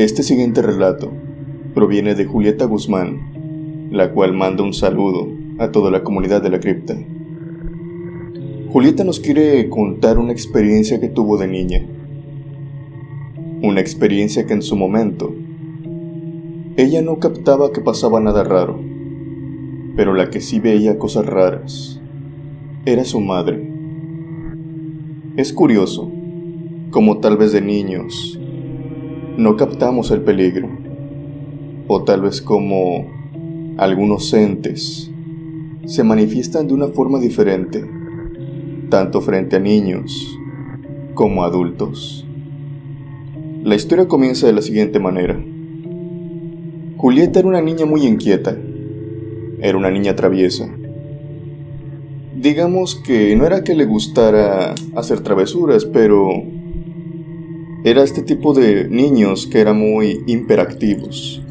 Este siguiente relato proviene de Julieta Guzmán, la cual manda un saludo a toda la comunidad de la cripta. Julieta nos quiere contar una experiencia que tuvo de niña. Una experiencia que en su momento ella no captaba que pasaba nada raro, pero la que sí veía cosas raras era su madre. Es curioso, como tal vez de niños no captamos el peligro, o tal vez como algunos entes se manifiestan de una forma diferente, tanto frente a niños como a adultos. La historia comienza de la siguiente manera. Julieta era una niña muy inquieta, era una niña traviesa. Digamos que no era que le gustara hacer travesuras, pero era este tipo de niños que eran muy hiperactivos.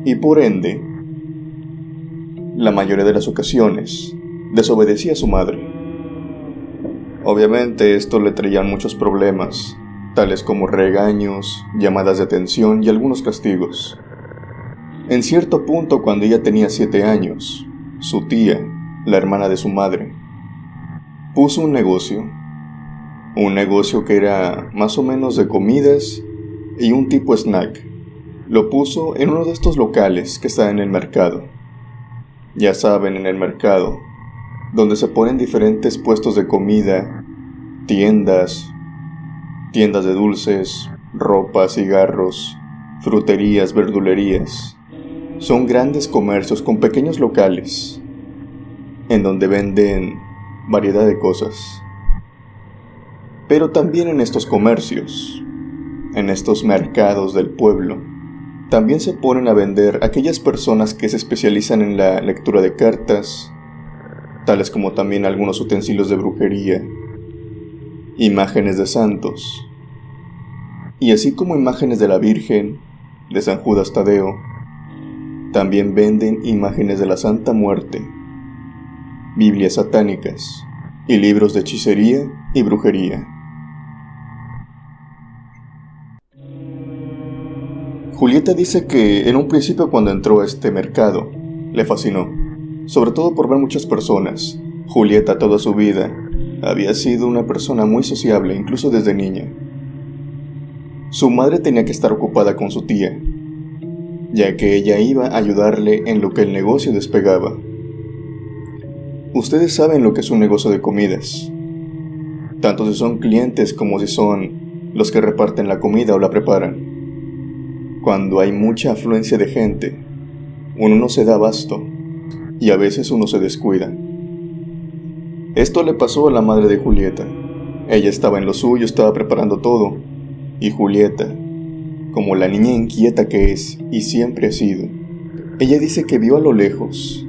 Y por ende, la mayoría de las ocasiones, desobedecía a su madre. Obviamente esto le traía muchos problemas, tales como regaños, llamadas de atención y algunos castigos. En cierto punto, cuando ella tenía 7 años, su tía, la hermana de su madre, puso un negocio que era más o menos de comidas y un tipo snack. Lo puso en uno de estos locales que está en el mercado. Ya saben, en el mercado, donde se ponen diferentes puestos de comida, tiendas de dulces, ropa, cigarros, fruterías, verdulerías. Son grandes comercios con pequeños locales, en donde venden variedad de cosas. Pero también en estos comercios, en estos mercados del pueblo, también se ponen a vender aquellas personas que se especializan en la lectura de cartas, tales como también algunos utensilios de brujería, imágenes de santos, y así como imágenes de la Virgen, de San Judas Tadeo, también venden imágenes de la Santa Muerte, Biblias satánicas y libros de hechicería y brujería. Julieta dice que en un principio, cuando entró a este mercado, le fascinó, sobre todo por ver muchas personas. Julieta toda su vida había sido una persona muy sociable, incluso desde niña. Su madre tenía que estar ocupada con su tía, ya que ella iba a ayudarle en lo que el negocio despegaba. Ustedes saben lo que es un negocio de comidas, tanto si son clientes como si son los que reparten la comida o la preparan. Cuando hay mucha afluencia de gente, uno no se da abasto y a veces uno se descuida. Esto le pasó a la madre de Julieta. Ella estaba en lo suyo, estaba preparando todo, y Julieta, como la niña inquieta que es y siempre ha sido, ella dice que vio a lo lejos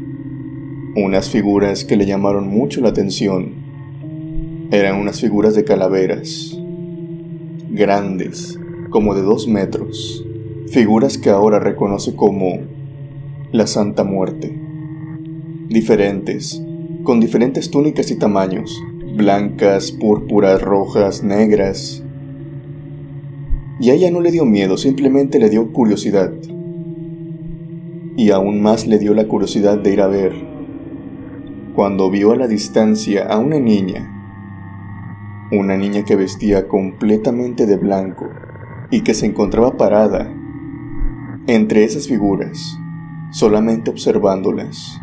unas figuras que le llamaron mucho la atención. Eran unas figuras de calaveras, grandes, como de 2 metros, figuras que ahora reconoce como la Santa Muerte, diferentes, con diferentes túnicas y tamaños, blancas, púrpuras, rojas, negras. Y a ella no le dio miedo, simplemente le dio curiosidad. Y aún más le dio la curiosidad de ir a ver, cuando vio a la distancia a una niña que vestía completamente de blanco y que se encontraba parada entre esas figuras, solamente observándolas.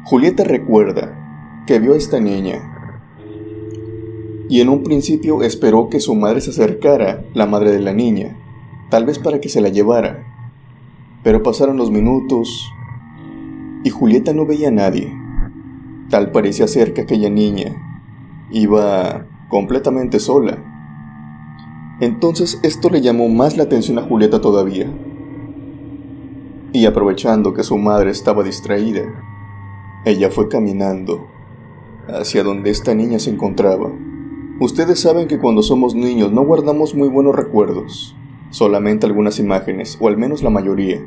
Julieta recuerda que vio a esta niña y en un principio esperó que su madre se acercara, la madre de la niña, tal vez para que se la llevara. Pero pasaron los minutos y Julieta no veía a nadie. Tal parecía ser que aquella niña iba completamente sola. Entonces esto le llamó más la atención a Julieta todavía. Y aprovechando que su madre estaba distraída, ella fue caminando hacia donde esta niña se encontraba. Ustedes saben que cuando somos niños no guardamos muy buenos recuerdos, solamente algunas imágenes, o al menos la mayoría.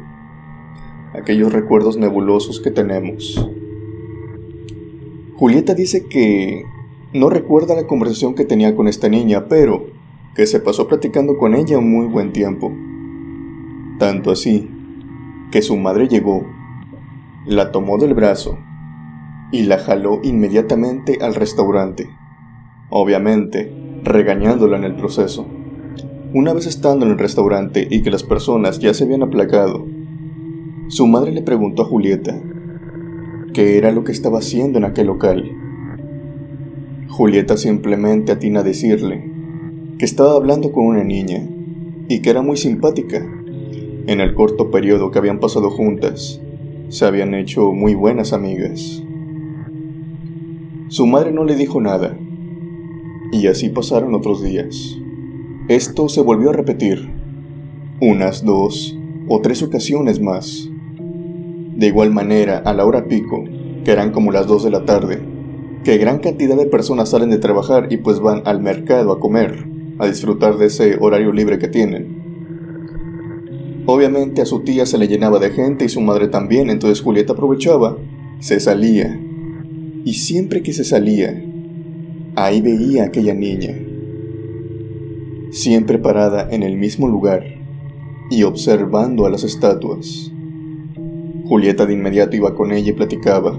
Aquellos recuerdos nebulosos que tenemos. Julieta dice que no recuerda la conversación que tenía con esta niña, pero que se pasó platicando con ella un muy buen tiempo. Tanto así, que su madre llegó, la tomó del brazo y la jaló inmediatamente al restaurante, obviamente regañándola en el proceso. Una vez estando en el restaurante y que las personas ya se habían aplacado, su madre le preguntó a Julieta qué era lo que estaba haciendo en aquel local. Julieta simplemente atina a decirle que estaba hablando con una niña y que era muy simpática. En el corto periodo que habían pasado juntas, se habían hecho muy buenas amigas. Su madre no le dijo nada, y así pasaron otros días. Esto se volvió a repetir, unas 2 o 3 ocasiones más. De igual manera, a la hora pico, que eran como las 2 de la tarde, que gran cantidad de personas salen de trabajar y pues van al mercado a comer, a disfrutar de ese horario libre que tienen. Obviamente a su tía se le llenaba de gente y su madre también, entonces Julieta aprovechaba, se salía, y siempre que se salía, ahí veía a aquella niña, siempre parada en el mismo lugar y observando a las estatuas. Julieta de inmediato iba con ella y platicaba,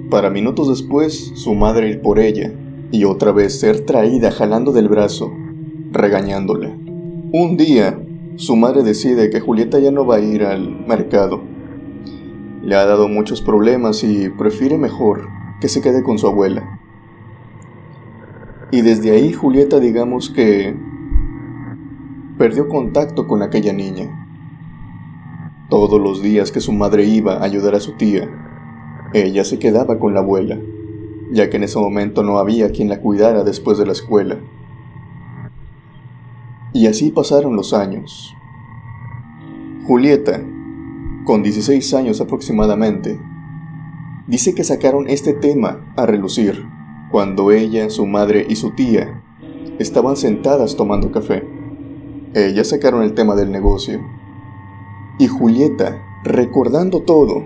para minutos después su madre ir por ella y otra vez ser traída jalando del brazo, regañándola. Un día, su madre decide que Julieta ya no va a ir al mercado. Le ha dado muchos problemas y prefiere mejor que se quede con su abuela. Y desde ahí Julieta, digamos que perdió contacto con aquella niña. Todos los días que su madre iba a ayudar a su tía, ella se quedaba con la abuela, ya que en ese momento no había quien la cuidara después de la escuela. Y así pasaron los años. Julieta, con 16 años aproximadamente, dice que sacaron este tema a relucir cuando ella, su madre y su tía estaban sentadas tomando café. Ellas sacaron el tema del negocio. Y Julieta, recordando todo,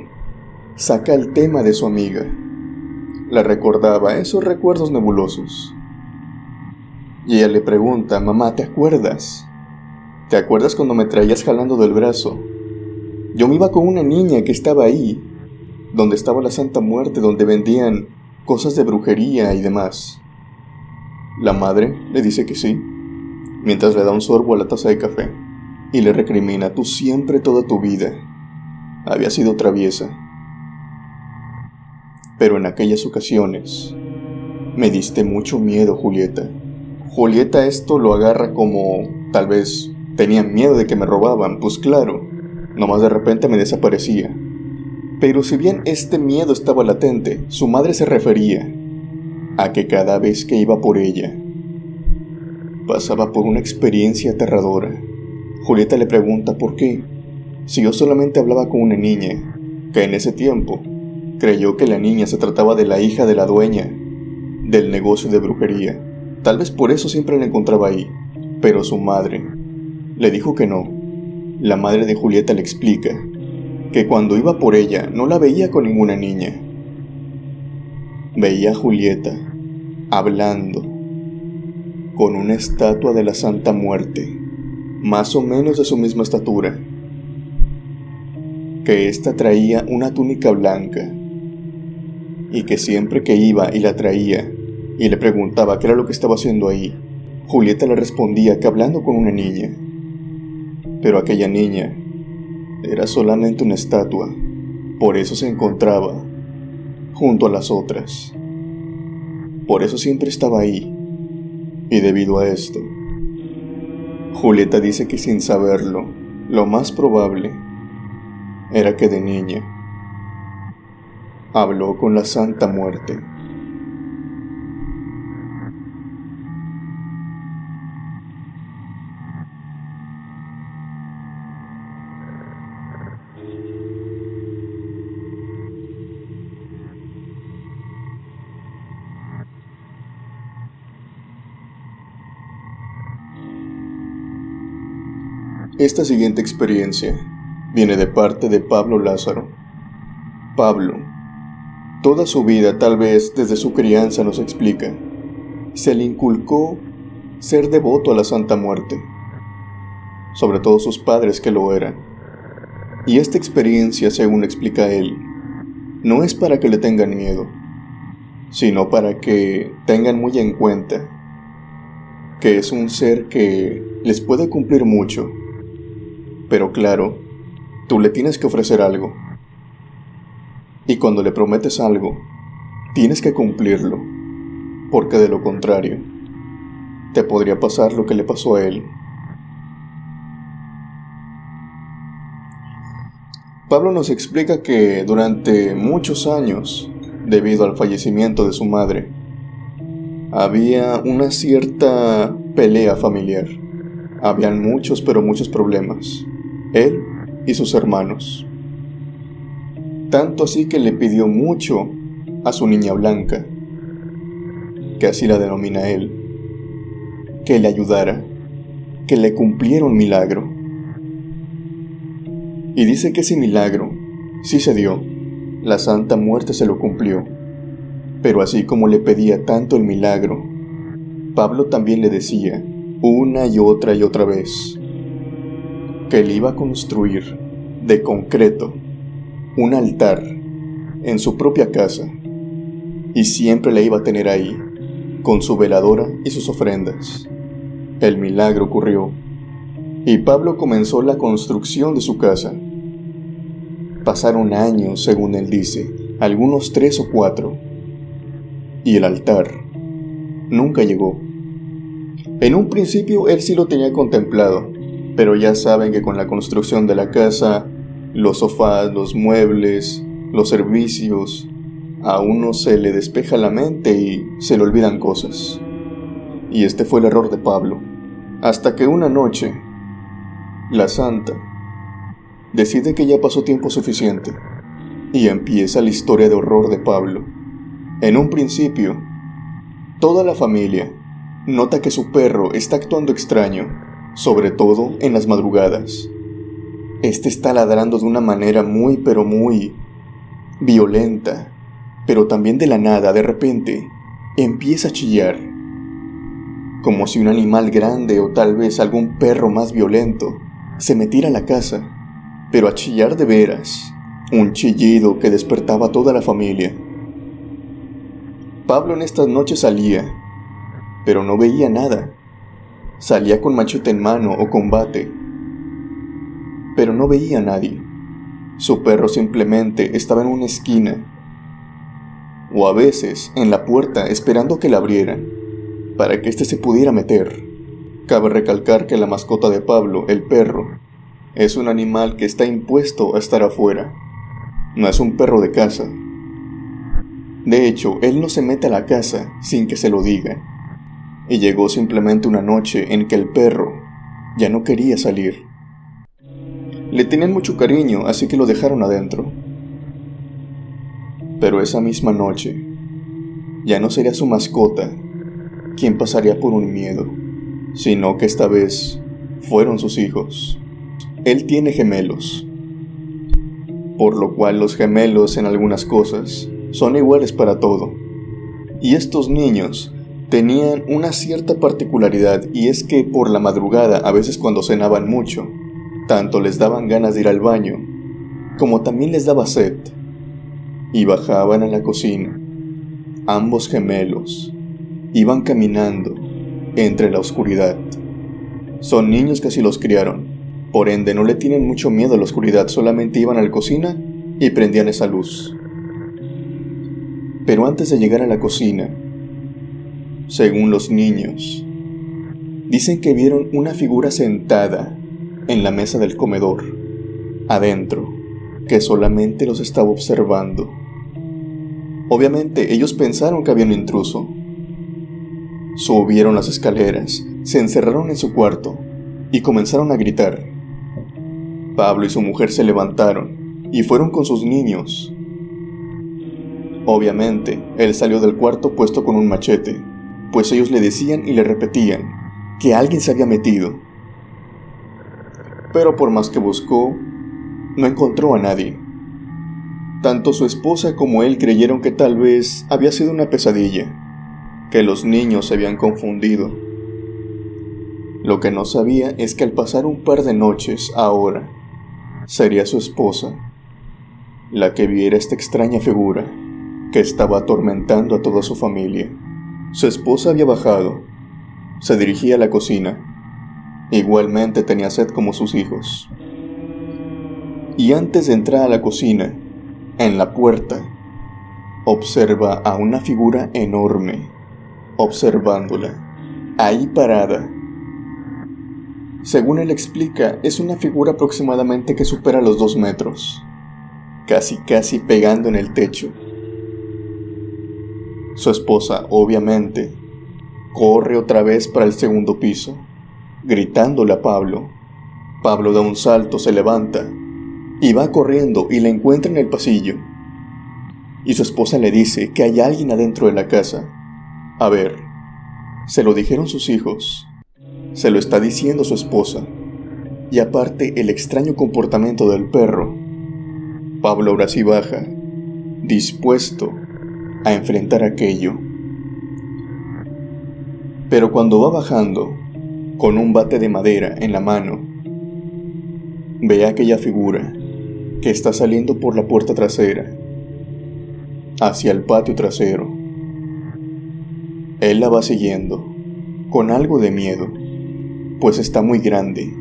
saca el tema de su amiga. La recordaba esos recuerdos nebulosos. Y ella le pregunta, mamá, ¿te acuerdas? ¿Te acuerdas cuando me traías jalando del brazo? Yo me iba con una niña que estaba ahí, donde estaba la Santa Muerte, donde vendían cosas de brujería y demás. La madre le dice que sí, mientras le da un sorbo a la taza de café, y le recrimina, tú siempre toda tu vida habías sido traviesa. Pero en aquellas ocasiones me diste mucho miedo, Julieta. Julieta esto lo agarra como, tal vez tenían miedo de que me robaban, pues claro, nomás de repente me desaparecía. Pero si bien este miedo estaba latente, su madre se refería a que cada vez que iba por ella, pasaba por una experiencia aterradora. Julieta le pregunta por qué, si yo solamente hablaba con una niña, que en ese tiempo creyó que la niña se trataba de la hija de la dueña del negocio de brujería. Tal vez por eso siempre la encontraba ahí, pero su madre le dijo que no. La madre de Julieta le explica que cuando iba por ella no la veía con ninguna niña. Veía a Julieta hablando con una estatua de la Santa Muerte, más o menos de su misma estatura, que ésta traía una túnica blanca, y que siempre que iba y la traía, y le preguntaba qué era lo que estaba haciendo ahí, Julieta le respondía que hablando con una niña, pero aquella niña era solamente una estatua, por eso se encontraba junto a las otras, por eso siempre estaba ahí, y debido a esto, Julieta dice que sin saberlo, lo más probable era que de niña habló con la Santa Muerte. Esta siguiente experiencia viene de parte de Pablo Lázaro. Pablo, toda su vida, tal vez desde su crianza nos explica, se le inculcó ser devoto a la Santa Muerte, sobre todo sus padres que lo eran. Y esta experiencia, según explica él, no es para que le tengan miedo, sino para que tengan muy en cuenta que es un ser que les puede cumplir mucho, pero claro, tú le tienes que ofrecer algo. Y cuando le prometes algo, tienes que cumplirlo, porque de lo contrario, te podría pasar lo que le pasó a él. Pablo nos explica que durante muchos años, debido al fallecimiento de su madre, había una cierta pelea familiar. Habían muchos, pero muchos problemas, él y sus hermanos. Tanto así que le pidió mucho a su niña Blanca, que así la denomina él, que le ayudara, que le cumpliera un milagro. Y dice que ese milagro sí se dio, la Santa Muerte se lo cumplió. Pero así como le pedía tanto el milagro, Pablo también le decía, una y otra vez, que le iba a construir, de concreto, un altar en su propia casa, y siempre la iba a tener ahí, con su veladora y sus ofrendas. El milagro ocurrió, y Pablo comenzó la construcción de su casa. Pasaron años, según él dice, algunos 3 o 4, y el altar nunca llegó. En un principio él sí lo tenía contemplado, pero ya saben que con la construcción de la casa, los sofás, los muebles, los servicios, a uno se le despeja la mente y se le olvidan cosas. Y este fue el error de Pablo, hasta que una noche, la Santa decide que ya pasó tiempo suficiente, y empieza la historia de horror de Pablo. En un principio, toda la familia nota que su perro está actuando extraño, sobre todo en las madrugadas. Este está ladrando de una manera muy violenta, pero también de la nada, de repente, empieza a chillar, como si un animal grande o tal vez algún perro más violento se metiera a la casa, pero a chillar de veras, un chillido que despertaba a toda la familia. Pablo en estas noches salía, pero no veía nada. Salía con machete en mano o con bate, pero no veía a nadie. Su perro simplemente estaba en una esquina, o a veces en la puerta esperando que la abrieran, para que éste se pudiera meter. Cabe recalcar que la mascota de Pablo, el perro, es un animal que está impuesto a estar afuera. No es un perro de casa. De hecho, él no se mete a la casa sin que se lo digan. Y llegó simplemente una noche en que el perro ya no quería salir. Le tenían mucho cariño, así que lo dejaron adentro. Pero esa misma noche, ya no sería su mascota quien pasaría por un miedo, sino que esta vez fueron sus hijos. Él tiene gemelos, por lo cual los gemelos en algunas cosas son iguales para todo. Y estos niños tenían una cierta particularidad, y es que por la madrugada, a veces cuando cenaban mucho, tanto les daban ganas de ir al baño, como también les daba sed, y bajaban a la cocina. Ambos gemelos iban caminando entre la oscuridad. Son niños que así los criaron, por ende no le tienen mucho miedo a la oscuridad, solamente iban a la cocina y prendían esa luz. Pero antes de llegar a la cocina, según los niños, dicen que vieron una figura sentada en la mesa del comedor, adentro, que solamente los estaba observando. Obviamente ellos pensaron que había un intruso. Subieron las escaleras, se encerraron en su cuarto y comenzaron a gritar. Pablo y su mujer se levantaron y fueron con sus niños. Obviamente, él salió del cuarto puesto con un machete, pues ellos le decían y le repetían que alguien se había metido. Pero por más que buscó, no encontró a nadie. Tanto su esposa como él creyeron que tal vez había sido una pesadilla, que los niños se habían confundido. Lo que no sabía es que al pasar un par de noches, ahora, sería su esposa la que viera esta extraña figura que estaba atormentando a toda su familia. Su esposa había bajado, se dirigía a la cocina. Igualmente tenía sed como sus hijos. Y antes de entrar a la cocina, en la puerta, observa a una figura enorme, observándola, ahí parada. Según él explica, es una figura aproximadamente que supera los 2 metros, casi pegando en el techo. Su esposa, obviamente, corre otra vez para el segundo piso, gritándole a Pablo. Pablo da un salto, se levanta y va corriendo y la encuentra en el pasillo. Y su esposa le dice que hay alguien adentro de la casa. A ver, se lo dijeron sus hijos, se lo está diciendo su esposa, y aparte el extraño comportamiento del perro. Pablo ahora sí baja, dispuesto a enfrentar aquello. Pero cuando va bajando, con un bate de madera en la mano, ve a aquella figura que está saliendo por la puerta trasera, hacia el patio trasero. Él la va siguiendo, con algo de miedo, pues está muy grande,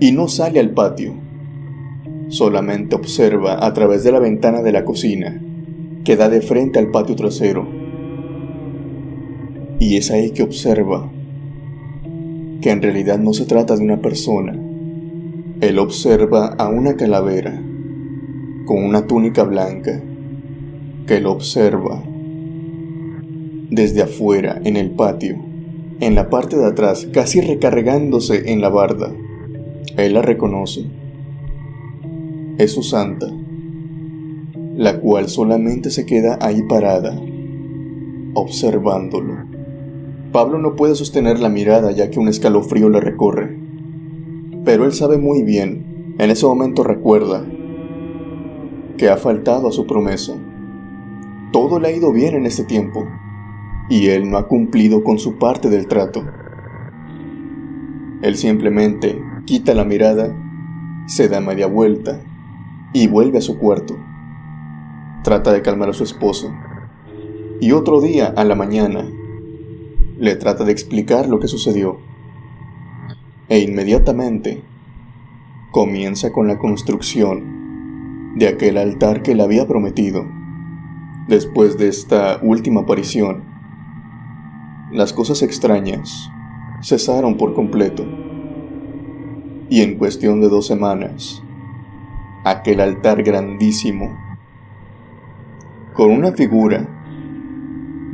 y no sale al patio, solamente observa a través de la ventana de la cocina, que da de frente al patio trasero. Y es ahí que observa que en realidad no se trata de una persona. Él observa a una calavera con una túnica blanca que lo observa desde afuera en el patio, en la parte de atrás, casi recargándose en la barda. Él la reconoce. Es su santa, la cual solamente se queda ahí parada, observándolo. Pablo no puede sostener la mirada ya que un escalofrío le recorre, pero él sabe muy bien, en ese momento recuerda, que ha faltado a su promesa. Todo le ha ido bien en este tiempo, y él no ha cumplido con su parte del trato. Él simplemente quita la mirada, se da media vuelta y vuelve a su cuarto. Trata de calmar a su esposa, y otro día a la mañana le trata de explicar lo que sucedió, e inmediatamente comienza con la construcción de aquel altar que le había prometido. Después de esta última aparición, las cosas extrañas cesaron por completo, y en cuestión de 2 semanas, aquel altar grandísimo, con una figura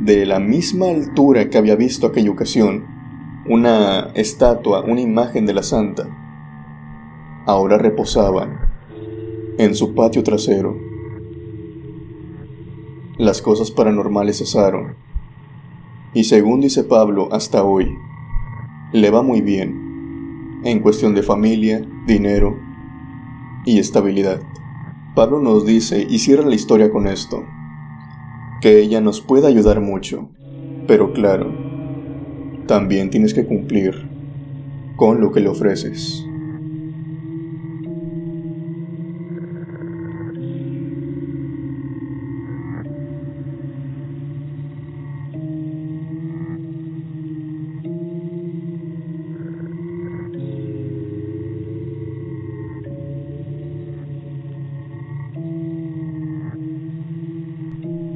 de la misma altura que había visto aquella ocasión, una estatua, una imagen de la santa, ahora reposaban en su patio trasero. Las cosas paranormales cesaron, y según dice Pablo, hasta hoy le va muy bien en cuestión de familia, dinero y estabilidad. Pablo nos dice, y cierra la historia con esto, que ella nos puede ayudar mucho, pero claro, también tienes que cumplir con lo que le ofreces.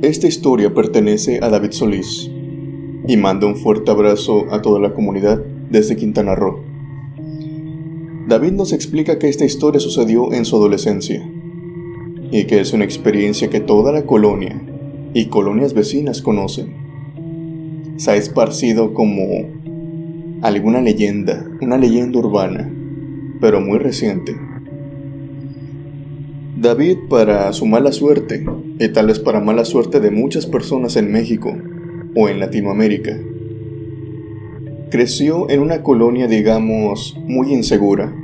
Esta historia pertenece a David Solís y manda un fuerte abrazo a toda la comunidad desde Quintana Roo. David nos explica que esta historia sucedió en su adolescencia y que es una experiencia que toda la colonia y colonias vecinas conocen. Se ha esparcido como alguna leyenda, una leyenda urbana, pero muy reciente. David, para su mala suerte, y tal vez para mala suerte de muchas personas en México o en Latinoamérica, creció en una colonia, digamos, muy insegura.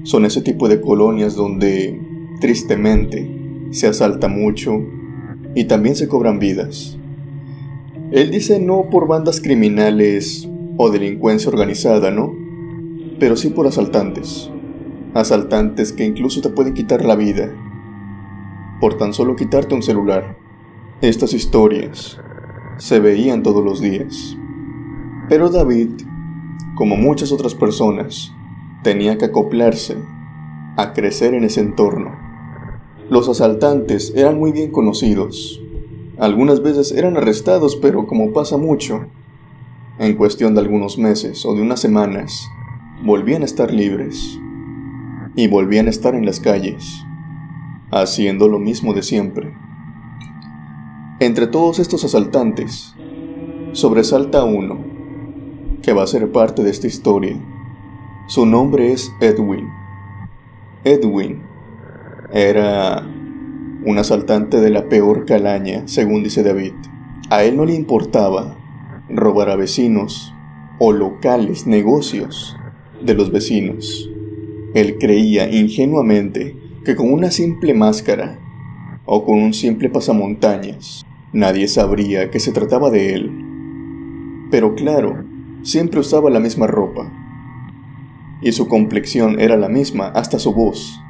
Son ese tipo de colonias donde, tristemente, se asalta mucho y también se cobran vidas. Él dice no por bandas criminales o delincuencia organizada, ¿no? Pero sí por asaltantes. Asaltantes que incluso te pueden quitar la vida por tan solo quitarte un celular. Estas historias se veían todos los días. Pero David, como muchas otras personas, tenía que acoplarse a crecer en ese entorno. Los asaltantes eran muy bien conocidos. Algunas veces eran arrestados, pero como pasa mucho, en cuestión de algunos meses o de unas semanas, volvían a estar libres y volvían a estar en las calles, haciendo lo mismo de siempre. Entre todos estos asaltantes, sobresalta uno, que va a ser parte de esta historia. Su nombre es Edwin. Edwin era un asaltante de la peor calaña, según dice David. A él no le importaba robar a vecinos o locales, negocios de los vecinos. Él creía ingenuamente que con una simple máscara o con un simple pasamontañas, nadie sabría que se trataba de él. Pero claro, siempre usaba la misma ropa, y su complexión era la misma, hasta su voz.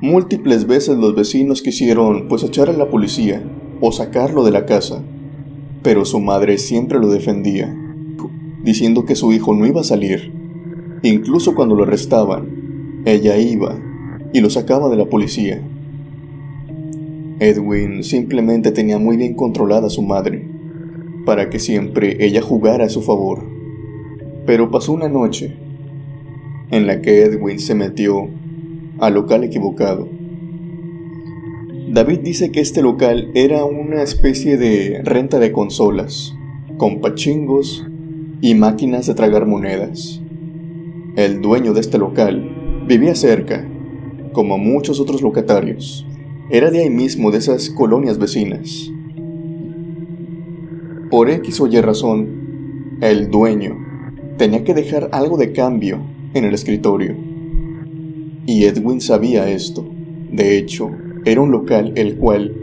Múltiples veces los vecinos quisieron echar a la policía o sacarlo de la casa, pero su madre siempre lo defendía, diciendo que su hijo no iba a salir. Incluso cuando lo arrestaban, ella iba y lo sacaba de la policía. Edwin simplemente tenía muy bien controlada a su madre, para que siempre ella jugara a su favor. Pero pasó una noche en la que Edwin se metió al local equivocado. David dice que este local era una especie de renta de consolas, con pachingos y máquinas de tragar monedas. El dueño de este local vivía cerca, como muchos otros locatarios. Era de ahí mismo, de esas colonias vecinas. Por X o Y razón, el dueño tenía que dejar algo de cambio en el escritorio. Y Edwin sabía esto. De hecho, era un local el cual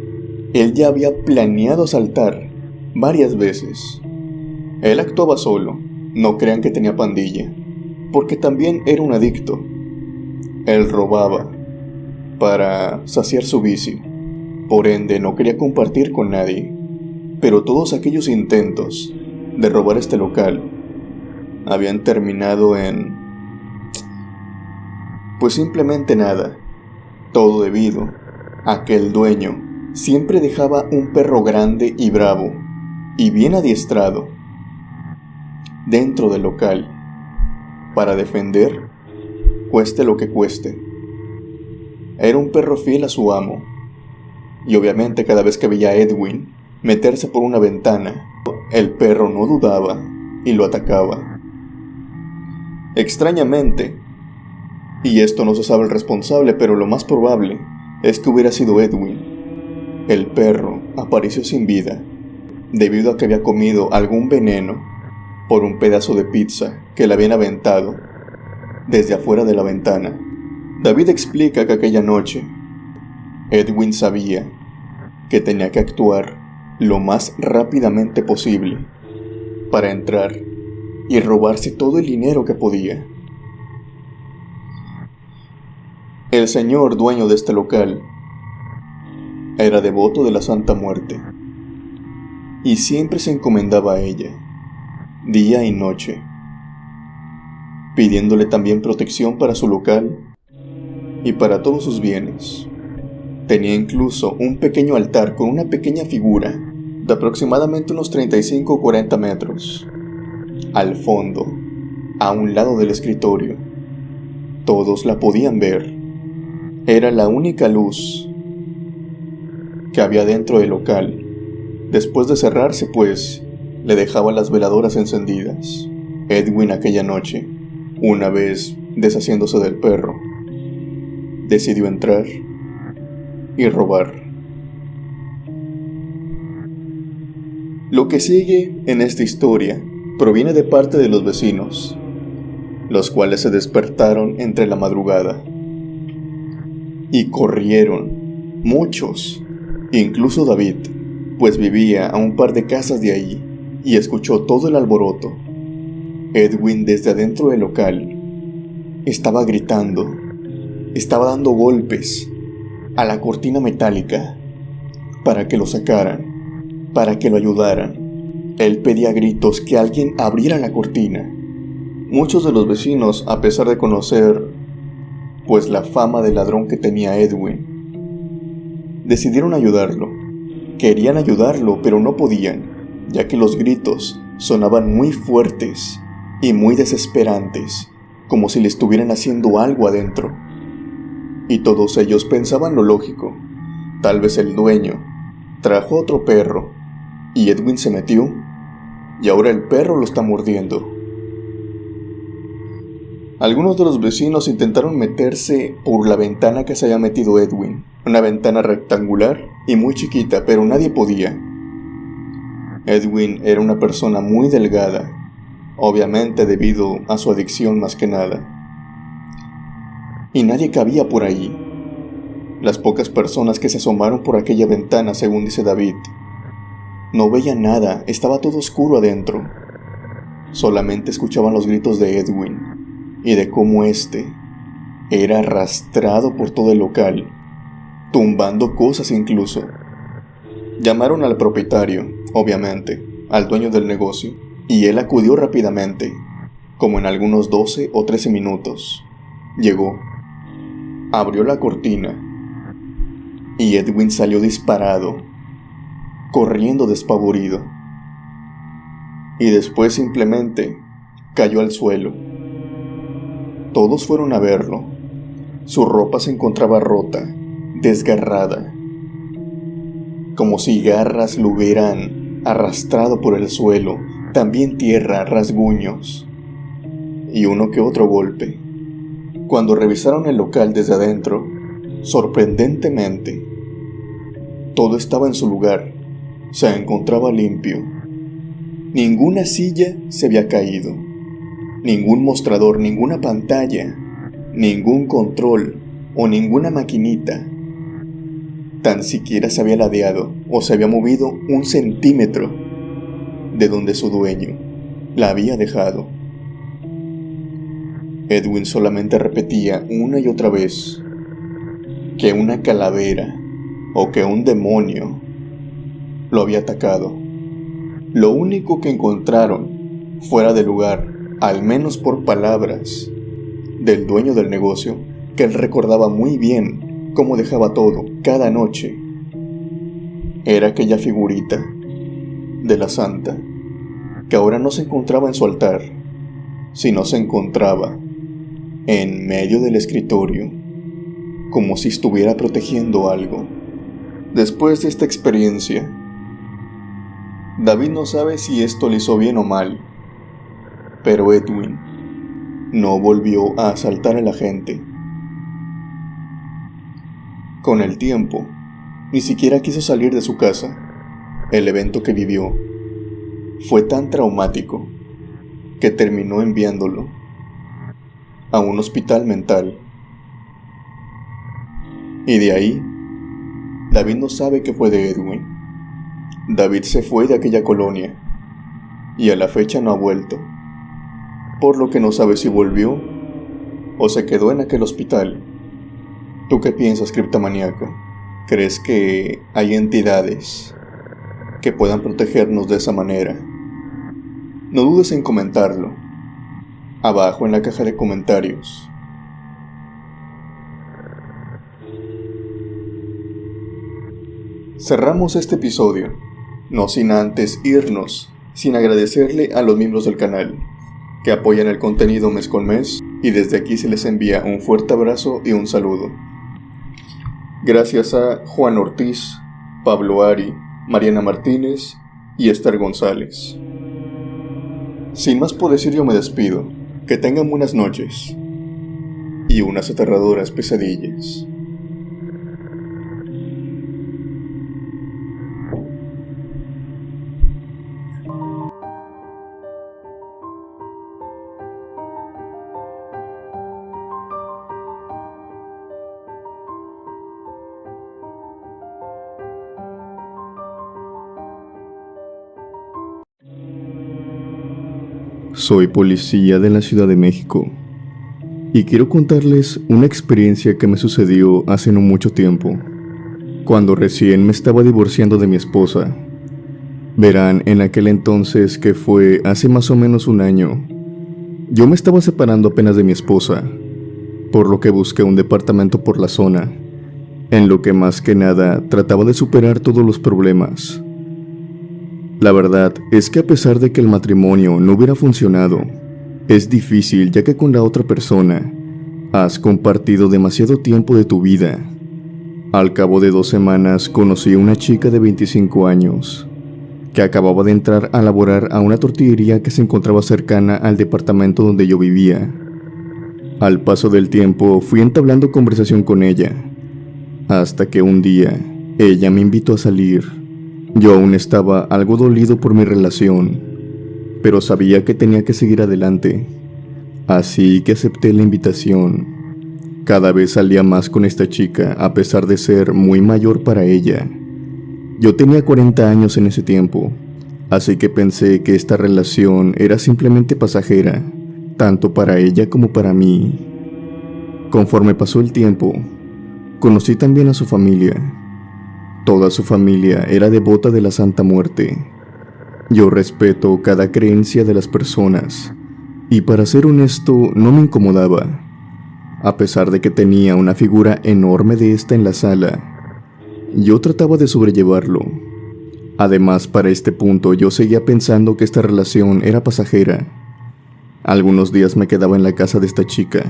él ya había planeado asaltar varias veces. Él actuaba solo, no crean que tenía pandilla, porque también era un adicto. Él robaba para saciar su vicio, por ende no quería compartir con nadie. Pero todos aquellos intentos de robar este local habían terminado en simplemente nada. Todo debido a que el dueño siempre dejaba un perro grande y bravo y bien adiestrado dentro del local para defender, cueste lo que cueste. Era un perro fiel a su amo, y obviamente cada vez que veía a Edwin meterse por una ventana, el perro no dudaba y lo atacaba. Extrañamente, y esto no se sabe el responsable, pero lo más probable es que hubiera sido Edwin, el perro apareció sin vida debido a que había comido algún veneno por un pedazo de pizza que le habían aventado desde afuera de la ventana. David explica que aquella noche Edwin sabía que tenía que actuar lo más rápidamente posible para entrar y robarse todo el dinero que podía. El señor dueño de este local era devoto de la Santa Muerte y siempre se encomendaba a ella, día y noche, pidiéndole también protección para su local y para todos sus bienes. Tenía incluso un pequeño altar con una pequeña figura de aproximadamente unos 35 o 40 metros. Al fondo, a un lado del escritorio, todos la podían ver. Era la única luz que había dentro del local. Después de cerrarse, le dejaba las veladoras encendidas. Edwin aquella noche, una vez deshaciéndose del perro, decidió entrar y robar. Lo que sigue en esta historia proviene de parte de los vecinos, los cuales se despertaron entre la madrugada y corrieron, muchos, incluso David, pues vivía a un par de casas de ahí. y escuchó todo el alboroto. Edwin, desde adentro del local, estaba gritando, estaba dando golpes a la cortina metálica para que lo sacaran, para que lo ayudaran. Él pedía a gritos que alguien abriera la cortina. Muchos de los vecinos, a pesar de conocer, pues, la fama de ladrón que tenía Edwin, decidieron ayudarlo. Querían ayudarlo, pero no podían, ya que los gritos sonaban muy fuertes y muy desesperantes, como si le estuvieran haciendo algo adentro. Y todos ellos pensaban lo lógico. Tal vez el dueño trajo otro perro y Edwin se metió y ahora el perro lo está mordiendo. Algunos de los vecinos intentaron meterse por la ventana que se había metido Edwin, una ventana rectangular y muy chiquita, pero nadie podía. Edwin era una persona muy delgada, obviamente debido a su adicción más que nada, y nadie cabía por ahí. Las pocas personas que se asomaron por aquella ventana, según dice David, no veían nada, estaba todo oscuro adentro. Solamente escuchaban los gritos de Edwin y de cómo éste era arrastrado por todo el local, tumbando cosas incluso. Llamaron al propietario, obviamente, al dueño del negocio, y él acudió rápidamente, como en algunos 12 o 13 minutos. Llegó, abrió la cortina, y Edwin salió disparado, corriendo despavorido. Y después simplemente cayó al suelo. Todos fueron a verlo. Su ropa se encontraba rota, desgarrada, como si garras lo hubieran arrastrado por el suelo, también tierra, rasguños y uno que otro golpe. Cuando revisaron el local desde adentro, sorprendentemente, todo estaba en su lugar, se encontraba limpio. Ninguna silla se había caído, ningún mostrador, ninguna pantalla, ningún control o ninguna maquinita tan siquiera se había ladeado o se había movido un centímetro de donde su dueño la había dejado. Edwin solamente repetía una y otra vez que una calavera o que un demonio lo había atacado. Lo único que encontraron fuera de lugar, al menos por palabras del dueño del negocio, que él recordaba muy bien cómo dejaba todo cada noche, era aquella figurita de la santa, que ahora no se encontraba en su altar, sino se encontraba en medio del escritorio, como si estuviera protegiendo algo. Después de esta experiencia, David no sabe si esto le hizo bien o mal, pero Edwin no volvió a asaltar a la gente. Con el tiempo, ni siquiera quiso salir de su casa. El evento que vivió fue tan traumático que terminó enviándolo a un hospital mental. Y de ahí, David no sabe qué fue de Edwin. David se fue de aquella colonia y a la fecha no ha vuelto, por lo que no sabe si volvió o se quedó en aquel hospital. ¿Tú qué piensas, criptomaníaco? ¿Crees que hay entidades que puedan protegernos de esa manera? No dudes en comentarlo abajo en la caja de comentarios. Cerramos este episodio, no sin antes irnos, sin agradecerle a los miembros del canal, que apoyan el contenido mes con mes, y desde aquí se les envía un fuerte abrazo y un saludo. Gracias a Juan Ortiz, Pablo Ari, Mariana Martínez y Esther González. Sin más por decir, yo me despido. Que tengan buenas noches y unas aterradoras pesadillas. Soy policía de la Ciudad de México y quiero contarles una experiencia que me sucedió hace no mucho tiempo, cuando recién me estaba divorciando de mi esposa. Verán, en aquel entonces, que fue hace más o menos un año, yo me estaba separando apenas de mi esposa, por lo que busqué un departamento por la zona, en lo que más que nada trataba de superar todos los problemas. La verdad es que a pesar de que el matrimonio no hubiera funcionado, es difícil ya que con la otra persona has compartido demasiado tiempo de tu vida. Al cabo de 2 semanas conocí a una chica de 25 años que acababa de entrar a laborar a una tortillería que se encontraba cercana al departamento donde yo vivía. Al paso del tiempo fui entablando conversación con ella, hasta que un día ella me invitó a salir. Yo aún estaba algo dolido por mi relación, pero sabía que tenía que seguir adelante, así que acepté la invitación. Cada vez salía más con esta chica a pesar de ser muy mayor para ella. Yo tenía 40 años en ese tiempo, así que pensé que esta relación era simplemente pasajera, tanto para ella como para mí. Conforme pasó el tiempo, conocí también a su familia. Toda su familia era devota de la Santa Muerte. Yo respeto cada creencia de las personas, y para ser honesto, no me incomodaba. A pesar de que tenía una figura enorme de esta en la sala, yo trataba de sobrellevarlo. Además, para este punto yo seguía pensando que esta relación era pasajera. Algunos días me quedaba en la casa de esta chica,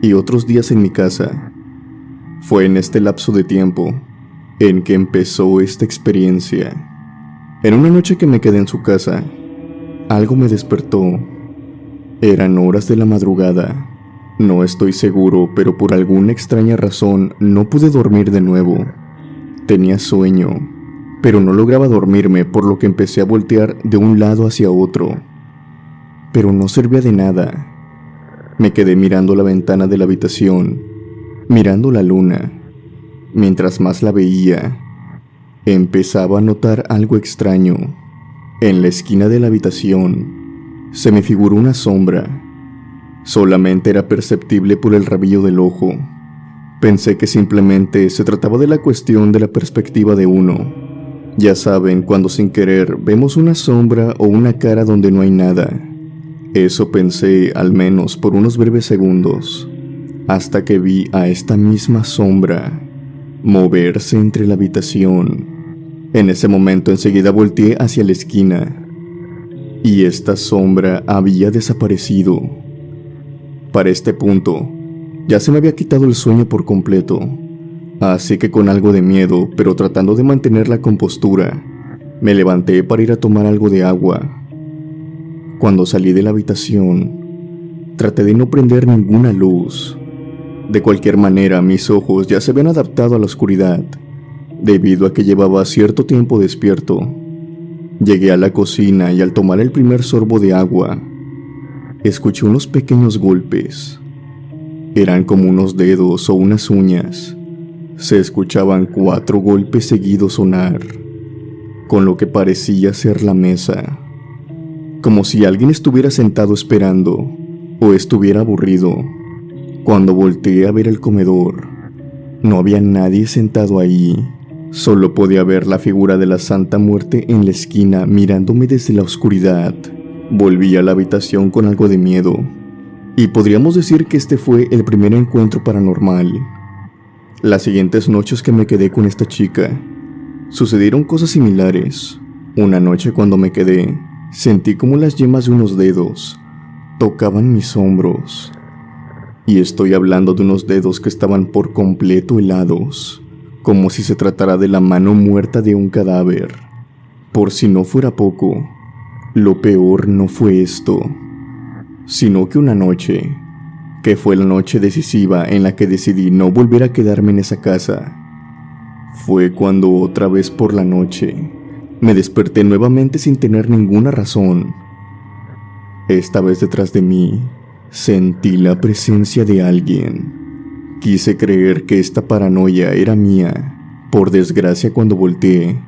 y otros días en mi casa. Fue en este lapso de tiempo en que empezó esta experiencia. En una noche que me quedé en su casa, algo me despertó. Eran horas de la madrugada. No estoy seguro, pero por alguna extraña razón no pude dormir de nuevo. Tenía sueño, pero no lograba dormirme, por lo que empecé a voltear de un lado hacia otro. Pero no servía de nada. Me quedé mirando la ventana de la habitación, mirando la luna. Mientras más la veía, empezaba a notar algo extraño. En la esquina de la habitación se me figuró una sombra. Solamente era perceptible por el rabillo del ojo. Pensé que simplemente se trataba de la cuestión de la perspectiva de uno. Ya saben, cuando sin querer vemos una sombra o una cara donde no hay nada. Eso pensé, al menos por unos breves segundos, hasta que vi a esta misma sombra moverse entre la habitación. En ese momento enseguida volteé hacia la esquina, y esta sombra había desaparecido. Para este punto, ya se me había quitado el sueño por completo, así que con algo de miedo, pero tratando de mantener la compostura, me levanté para ir a tomar algo de agua. Cuando salí de la habitación, traté de no prender ninguna luz. De cualquier manera, mis ojos ya se habían adaptado a la oscuridad, debido a que llevaba cierto tiempo despierto. Llegué a la cocina y al tomar el primer sorbo de agua, escuché unos pequeños golpes. Eran como unos dedos o unas uñas. Se escuchaban 4 golpes seguidos sonar, con lo que parecía ser la mesa. Como si alguien estuviera sentado esperando, o estuviera aburrido. Cuando volteé a ver el comedor, no había nadie sentado ahí. Solo podía ver la figura de la Santa Muerte en la esquina mirándome desde la oscuridad. Volví a la habitación con algo de miedo, y podríamos decir que este fue el primer encuentro paranormal. Las siguientes noches que me quedé con esta chica, sucedieron cosas similares. Una noche cuando me quedé, sentí como las yemas de unos dedos tocaban mis hombros. Y estoy hablando de unos dedos que estaban por completo helados, como si se tratara de la mano muerta de un cadáver. Por si no fuera poco, lo peor no fue esto, sino que una noche, que fue la noche decisiva en la que decidí no volver a quedarme en esa casa, fue cuando otra vez por la noche me desperté nuevamente sin tener ninguna razón. Esta vez detrás de mí sentí la presencia de alguien. Quise creer que esta paranoia era mía. Por desgracia, cuando volteé,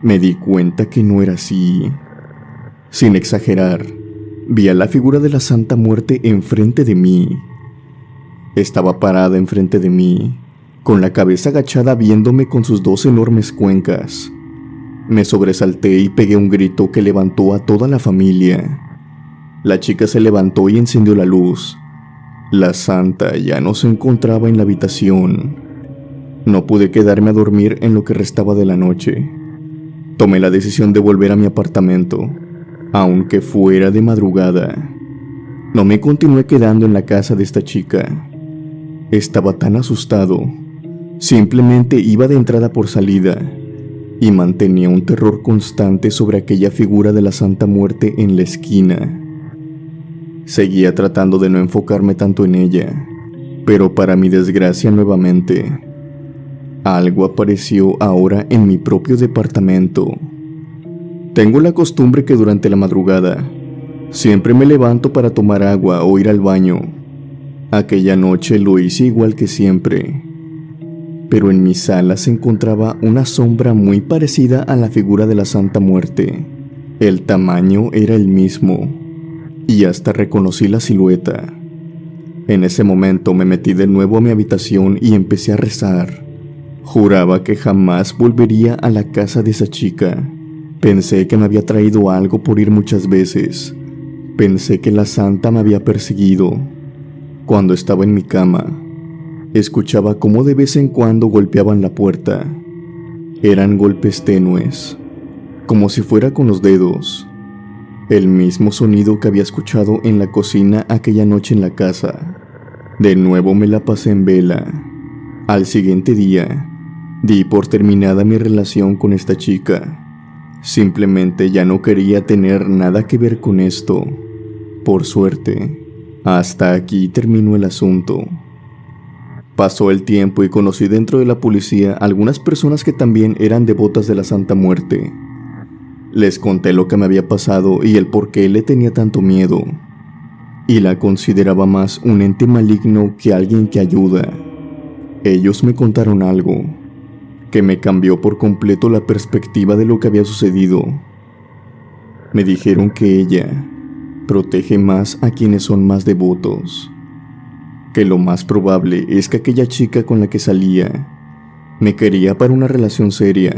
me di cuenta que no era así. Sin exagerar, vi a la figura de la Santa Muerte enfrente de mí. Estaba parada enfrente de mí, con la cabeza agachada viéndome con sus 2 enormes cuencas. Me sobresalté y pegué un grito que levantó a toda la familia. La chica se levantó y encendió la luz. La santa ya no se encontraba en la habitación. No pude quedarme a dormir en lo que restaba de la noche. Tomé la decisión de volver a mi apartamento, aunque fuera de madrugada. No me continué quedando en la casa de esta chica. Estaba tan asustado. Simplemente iba de entrada por salida y mantenía un terror constante sobre aquella figura de la Santa Muerte en la esquina. Seguía tratando de no enfocarme tanto en ella, pero para mi desgracia nuevamente, algo apareció ahora en mi propio departamento. Tengo la costumbre que durante la madrugada siempre me levanto para tomar agua o ir al baño. Aquella noche lo hice igual que siempre, pero en mi sala se encontraba una sombra muy parecida a la figura de la Santa Muerte. El tamaño era el mismo y hasta reconocí la silueta. En ese momento me metí de nuevo a mi habitación y empecé a rezar. Juraba que jamás volvería a la casa de esa chica. Pensé que me había traído algo por ir muchas veces. Pensé que la santa me había perseguido. Cuando estaba en mi cama, escuchaba cómo de vez en cuando golpeaban la puerta. Eran golpes tenues, como si fuera con los dedos. El mismo sonido que había escuchado en la cocina aquella noche en la casa. De nuevo me la pasé en vela. Al siguiente día, di por terminada mi relación con esta chica. Simplemente ya no quería tener nada que ver con esto. Por suerte, hasta aquí terminó el asunto. Pasó el tiempo y conocí dentro de la policía algunas personas que también eran devotas de la Santa Muerte. Les conté lo que me había pasado y el por qué le tenía tanto miedo, y la consideraba más un ente maligno que alguien que ayuda. Ellos me contaron algo que me cambió por completo la perspectiva de lo que había sucedido. Me dijeron que ella protege más a quienes son más devotos, que lo más probable es que aquella chica con la que salía me quería para una relación seria,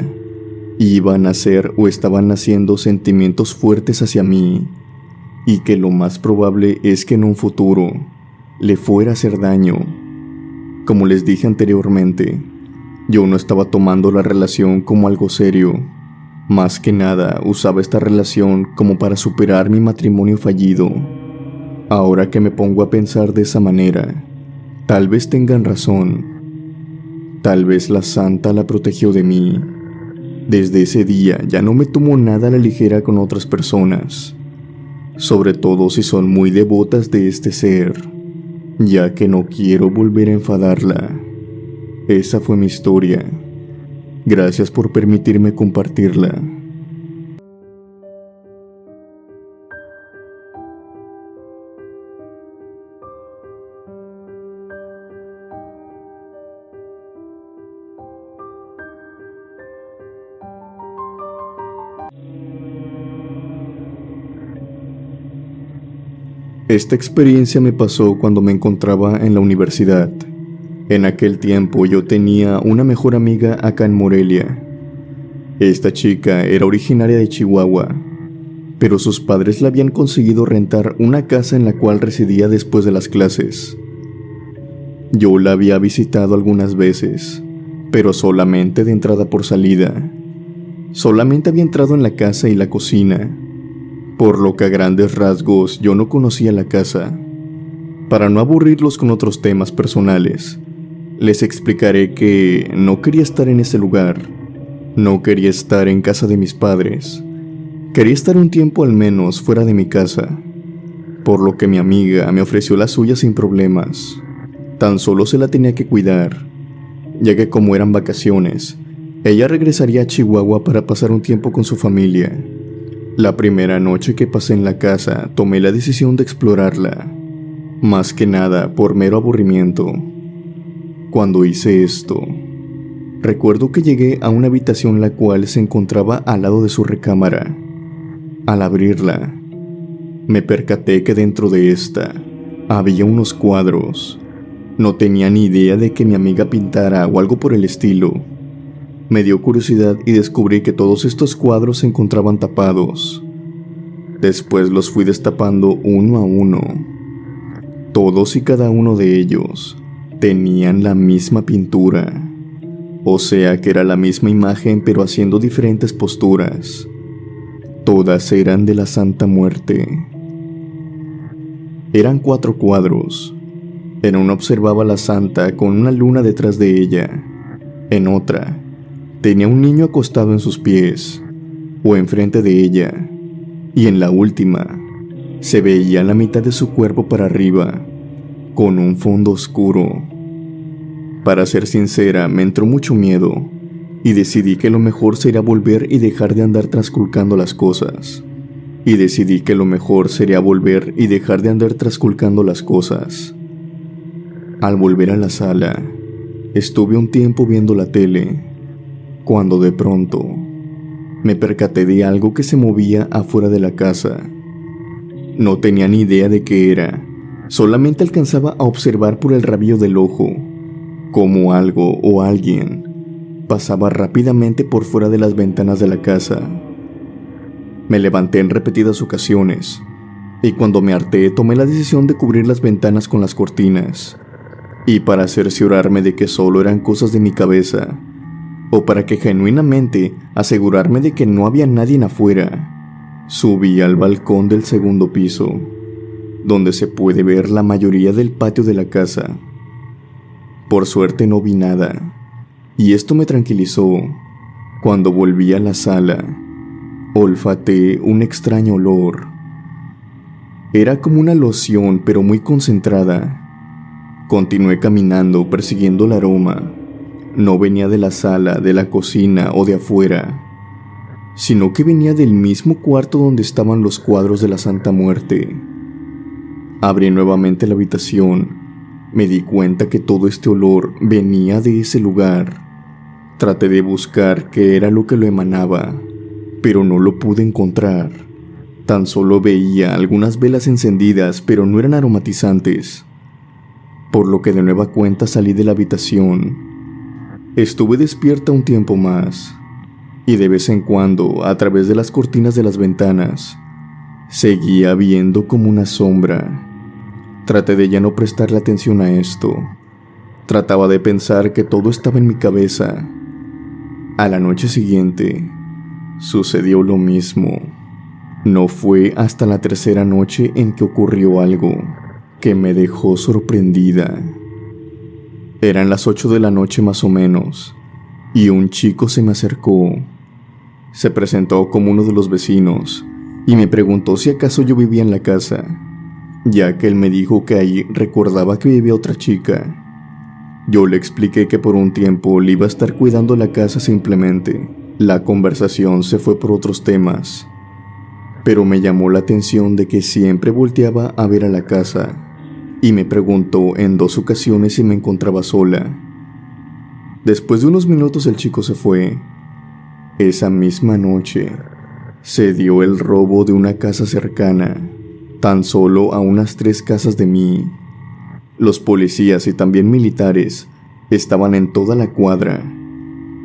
y iban a nacer o estaban naciendo sentimientos fuertes hacia mí, y que lo más probable es que en un futuro le fuera a hacer daño. Como les dije anteriormente, yo no estaba tomando la relación como algo serio. Más que nada, usaba esta relación como para superar mi matrimonio fallido. Ahora que me pongo a pensar de esa manera, tal vez tengan razón. Tal vez la santa la protegió de mí. Desde ese día ya no me tomo nada a la ligera con otras personas, sobre todo si son muy devotas de este ser, ya que no quiero volver a enfadarla. Esa fue mi historia. Gracias por permitirme compartirla. Esta experiencia me pasó cuando me encontraba en la universidad. En aquel tiempo yo tenía una mejor amiga acá en Morelia. Esta chica era originaria de Chihuahua, pero sus padres le habían conseguido rentar una casa en la cual residía después de las clases. Yo la había visitado algunas veces, pero solamente de entrada por salida. Solamente había entrado en la casa y la cocina, por lo que a grandes rasgos yo no conocía la casa. Para no aburrirlos con otros temas personales, les explicaré que no quería estar en ese lugar. No quería estar en casa de mis padres. Quería estar un tiempo al menos fuera de mi casa, por lo que mi amiga me ofreció la suya sin problemas. Tan solo se la tenía que cuidar, ya que como eran vacaciones, ella regresaría a Chihuahua para pasar un tiempo con su familia. La primera noche que pasé en la casa, tomé la decisión de explorarla, más que nada por mero aburrimiento. Cuando hice esto, recuerdo que llegué a una habitación la cual se encontraba al lado de su recámara. Al abrirla, Me percaté que dentro de esta había unos cuadros. No tenía ni idea de que mi amiga pintara o algo por el estilo. Me dio curiosidad y descubrí que todos estos cuadros se encontraban tapados. Después los fui destapando uno a uno. Todos y cada uno de ellos tenían la misma pintura. O sea que era la misma imagen pero haciendo diferentes posturas. Todas eran de la Santa Muerte. Eran 4 cuadros. En uno observaba a la Santa con una luna detrás de ella. En otra, tenía un niño acostado en sus pies, o enfrente de ella. Y en la última, se veía la mitad de su cuerpo para arriba, con un fondo oscuro. Para ser sincera, me entró mucho miedo, y decidí que lo mejor sería volver y dejar de andar trasculcando las cosas. Al volver a la sala, estuve un tiempo viendo la tele, cuando de pronto me percaté de algo que se movía afuera de la casa. No tenía ni idea de qué era, solamente alcanzaba a observar por el rabillo del ojo cómo algo o alguien pasaba rápidamente por fuera de las ventanas de la casa. Me levanté en repetidas ocasiones, y cuando me harté tomé la decisión de cubrir las ventanas con las cortinas. Y para cerciorarme de que solo eran cosas de mi cabeza, o para que genuinamente asegurarme de que no había nadie afuera, subí al balcón del segundo piso, donde se puede ver la mayoría del patio de la casa. Por suerte no vi nada, y esto me tranquilizó. Cuando volví a la sala, olfateé un extraño olor. Era como una loción, pero muy concentrada. Continué caminando, persiguiendo el aroma. No venía de la sala, de la cocina o de afuera, sino que venía del mismo cuarto donde estaban los cuadros de la Santa Muerte. Abrí nuevamente la habitación. Me di cuenta que todo este olor venía de ese lugar. Traté de buscar qué era lo que lo emanaba, pero no lo pude encontrar. Tan solo veía algunas velas encendidas, pero no eran aromatizantes. Por lo que de nueva cuenta salí de la habitación. Estuve despierta un tiempo más, y de vez en cuando, a través de las cortinas de las ventanas, seguía viendo como una sombra. Traté de ya no prestarle atención a esto. Trataba de pensar que todo estaba en mi cabeza. A la noche siguiente, sucedió lo mismo. No fue hasta la tercera noche en que ocurrió algo que me dejó sorprendida. Eran las 8 de la noche más o menos, y un chico se me acercó. Se presentó como uno de los vecinos, y me preguntó si acaso yo vivía en la casa, ya que él me dijo que ahí recordaba que vivía otra chica. Yo le expliqué que por un tiempo le iba a estar cuidando la casa simplemente. La conversación se fue por otros temas, pero me llamó la atención de que siempre volteaba a ver a la casa, y me preguntó en 2 ocasiones si me encontraba sola. Después de unos minutos el chico se fue. Esa misma noche se dio el robo de una casa cercana, tan solo a unas 3 casas de mí. Los policías y también militares estaban en toda la cuadra.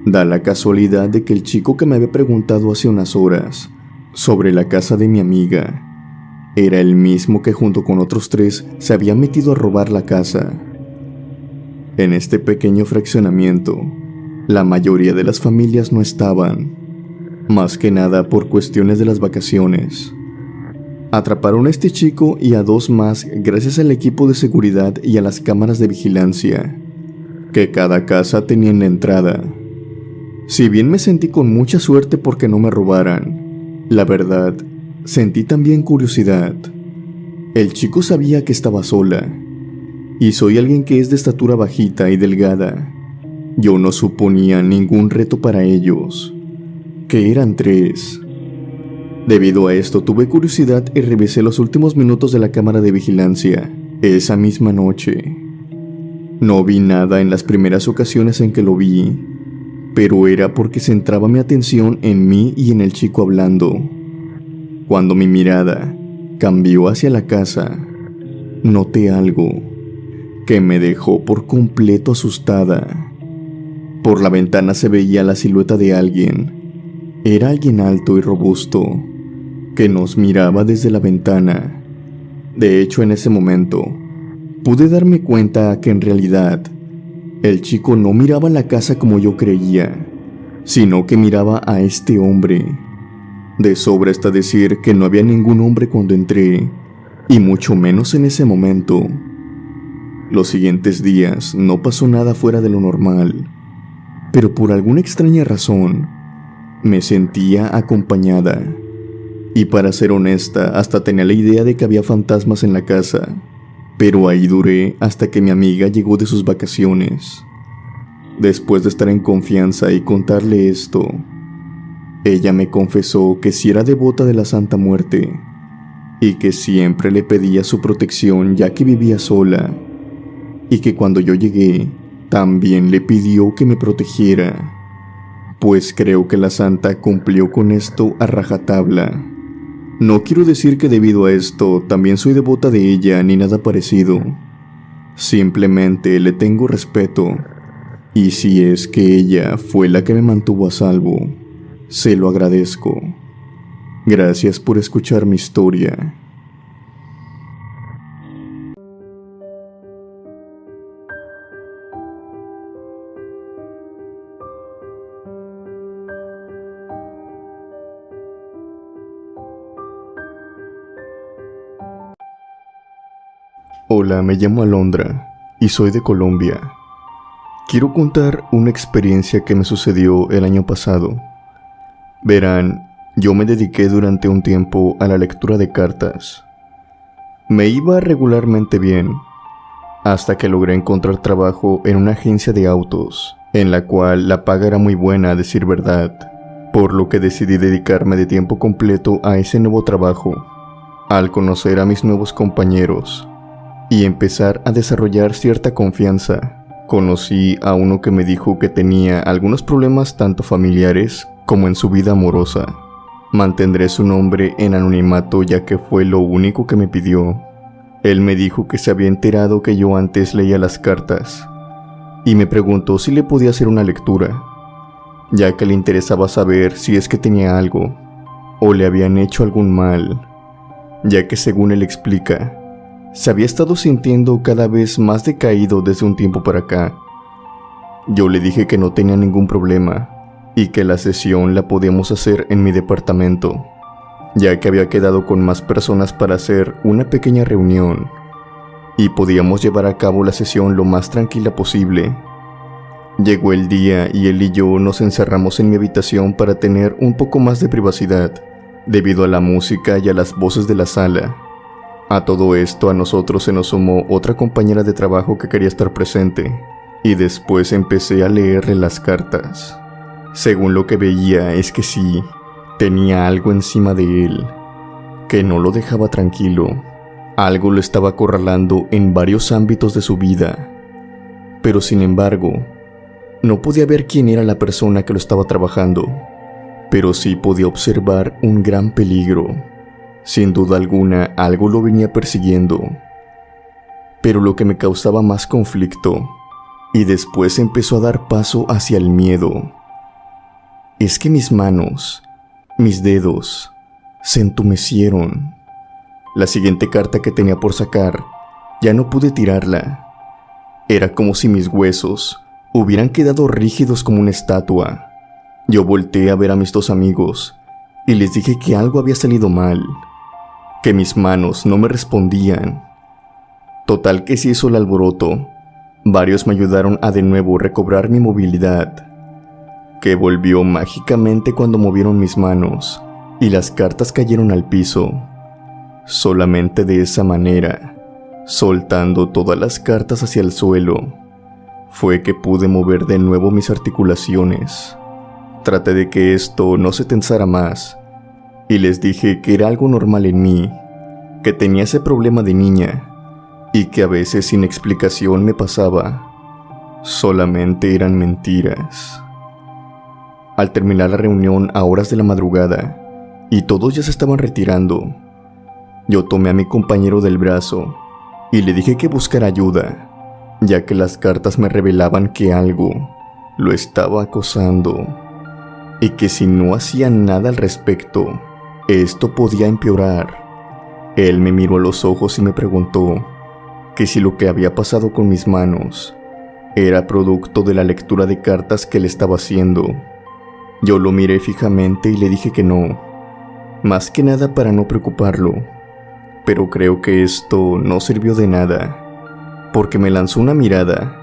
Da la casualidad de que el chico que me había preguntado hace unas horas sobre la casa de mi amiga era el mismo que junto con otros 3 se había metido a robar la casa. En este pequeño fraccionamiento, la mayoría de las familias no estaban, más que nada por cuestiones de las vacaciones. Atraparon a este chico y a 2 más gracias al equipo de seguridad y a las cámaras de vigilancia que cada casa tenía en la entrada. Si bien me sentí con mucha suerte porque no me robaran, la verdad, sentí también curiosidad. El chico sabía que estaba sola, y soy alguien que es de estatura bajita y delgada. Yo no suponía ningún reto para ellos, que eran 3. Debido a esto tuve curiosidad y revisé los últimos minutos de la cámara de vigilancia esa misma noche. No vi nada en las primeras ocasiones en que lo vi, pero era porque centraba mi atención en mí y en el chico hablando. Cuando mi mirada cambió hacia la casa, noté algo que me dejó por completo asustada. Por la ventana se veía la silueta de alguien. Era alguien alto y robusto, que nos miraba desde la ventana. De hecho, en ese momento, pude darme cuenta que en realidad, el chico no miraba la casa como yo creía, sino que miraba a este hombre. De sobra está decir que no había ningún hombre cuando entré, y mucho menos en ese momento. Los siguientes días no pasó nada fuera de lo normal, pero por alguna extraña razón, me sentía acompañada. Y para ser honesta, hasta tenía la idea de que había fantasmas en la casa, pero ahí duré hasta que mi amiga llegó de sus vacaciones. Después de estar en confianza y contarle esto, ella me confesó que sí era devota de la Santa Muerte y que siempre le pedía su protección ya que vivía sola, y que cuando yo llegué también le pidió que me protegiera, pues creo que la santa cumplió con esto a rajatabla. No quiero decir que debido a esto también soy devota de ella ni nada parecido, simplemente le tengo respeto, y si es que ella fue la que me mantuvo a salvo, se lo agradezco. Gracias por escuchar mi historia. Hola, me llamo Alondra y soy de Colombia. Quiero contar una experiencia que me sucedió el año pasado. Verán, yo me dediqué durante un tiempo a la lectura de cartas. Me iba regularmente bien, hasta que logré encontrar trabajo en una agencia de autos, en la cual la paga era muy buena a decir verdad, por lo que decidí dedicarme de tiempo completo a ese nuevo trabajo. Al conocer a mis nuevos compañeros y empezar a desarrollar cierta confianza, conocí a uno que me dijo que tenía algunos problemas tanto familiares como en su vida amorosa. Mantendré su nombre en anonimato ya que fue lo único que me pidió. Él me dijo que se había enterado que yo antes leía las cartas y me preguntó si le podía hacer una lectura, ya que le interesaba saber si es que tenía algo o le habían hecho algún mal, ya que según él explica, se había estado sintiendo cada vez más decaído desde un tiempo para acá. Yo le dije que no tenía ningún problema y que la sesión la podíamos hacer en mi departamento, ya que había quedado con más personas para hacer una pequeña reunión y podíamos llevar a cabo la sesión lo más tranquila posible. Llegó el día y él y yo nos encerramos en mi habitación para tener un poco más de privacidad, debido a la música y a las voces de la sala. A todo esto a nosotros se nos sumó otra compañera de trabajo que quería estar presente, y después empecé a leerle las cartas. Según lo que veía es que sí, tenía algo encima de él, que no lo dejaba tranquilo. Algo lo estaba acorralando en varios ámbitos de su vida, pero sin embargo, no podía ver quién era la persona que lo estaba trabajando, pero sí podía observar un gran peligro. Sin duda alguna, algo lo venía persiguiendo. Pero lo que me causaba más conflicto, y después empezó a dar paso hacia el miedo, es que mis manos, mis dedos, se entumecieron. La siguiente carta que tenía por sacar, ya no pude tirarla. Era como si mis huesos hubieran quedado rígidos como una estatua. Yo volteé a ver a mis dos amigos y les dije que algo había salido mal, que mis manos no me respondían. Total que se hizo el alboroto. Varios me ayudaron a de nuevo recobrar mi movilidad, que volvió mágicamente cuando movieron mis manos y las cartas cayeron al piso. Solamente de esa manera, soltando todas las cartas hacia el suelo, fue que pude mover de nuevo mis articulaciones. Traté de que esto no se tensara más y les dije que era algo normal en mí, que tenía ese problema de niña y que a veces sin explicación me pasaba. Solamente eran mentiras. Al terminar la reunión a horas de la madrugada y todos ya se estaban retirando, Yo tomé a mi compañero del brazo y le dije que buscara ayuda, ya que las cartas me revelaban que algo lo estaba acosando y que si no hacía nada al respecto, esto podía empeorar. Él me miró a los ojos y me preguntó que si lo que había pasado con mis manos era producto de la lectura de cartas que él estaba haciendo. Yo lo miré fijamente y le dije que no, más que nada para no preocuparlo, pero creo que esto no sirvió de nada, porque me lanzó una mirada,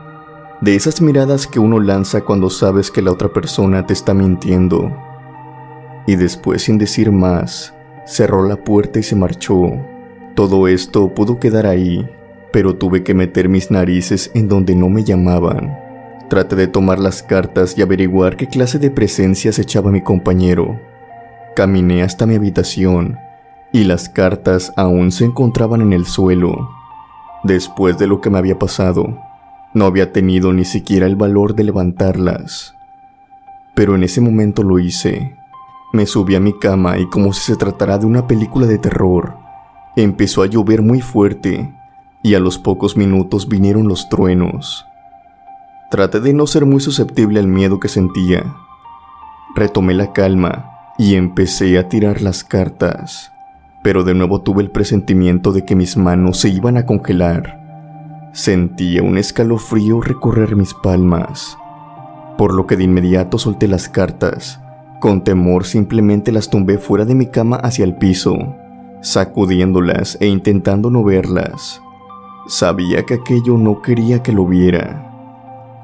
de esas miradas que uno lanza cuando sabes que la otra persona te está mintiendo, y después, sin decir más, cerró la puerta y se marchó. Todo esto pudo quedar ahí, pero tuve que meter mis narices en donde no me llamaban. Traté de tomar las cartas y averiguar qué clase de presencias echaba mi compañero. Caminé hasta mi habitación y las cartas aún se encontraban en el suelo. Después de lo que me había pasado, no había tenido ni siquiera el valor de levantarlas. Pero en ese momento lo hice. Me subí a mi cama y, como si se tratara de una película de terror, empezó a llover muy fuerte y a los pocos minutos vinieron los truenos. Traté de no ser muy susceptible al miedo que sentía. Retomé la calma y empecé a tirar las cartas, pero de nuevo tuve el presentimiento de que mis manos se iban a congelar. Sentía un escalofrío recorrer mis palmas, por lo que de inmediato solté las cartas. Con temor simplemente las tumbé fuera de mi cama hacia el piso, sacudiéndolas e intentando no verlas. Sabía que aquello no quería que lo viera.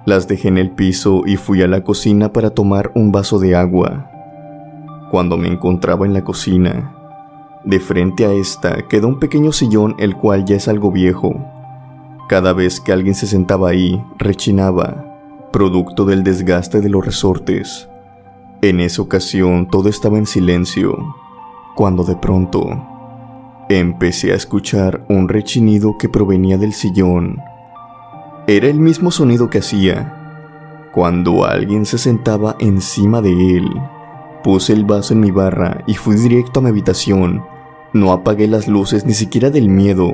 Las dejé en el piso y fui a la cocina para tomar un vaso de agua. Cuando me encontraba en la cocina, de frente a esta quedó un pequeño sillón, el cual ya es algo viejo. Cada vez que alguien se sentaba ahí, rechinaba, producto del desgaste de los resortes. En esa ocasión todo estaba en silencio, cuando de pronto empecé a escuchar un rechinido que provenía del sillón. Era el mismo sonido que hacía cuando alguien se sentaba encima de él. Puse el vaso en mi barra y fui directo a mi habitación. No apagué las luces ni siquiera del miedo.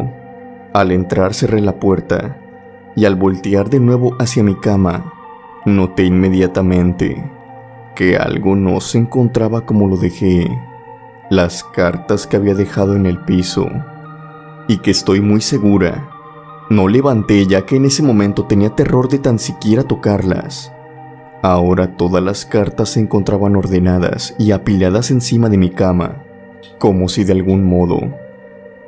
Al entrar cerré la puerta y al voltear de nuevo hacia mi cama, noté inmediatamente que algo no se encontraba como lo dejé. Las cartas que había dejado en el piso, y que estoy muy segura no levanté, ya que en ese momento tenía terror de tan siquiera tocarlas. Ahora todas las cartas se encontraban ordenadas y apiladas encima de mi cama, como si de algún modo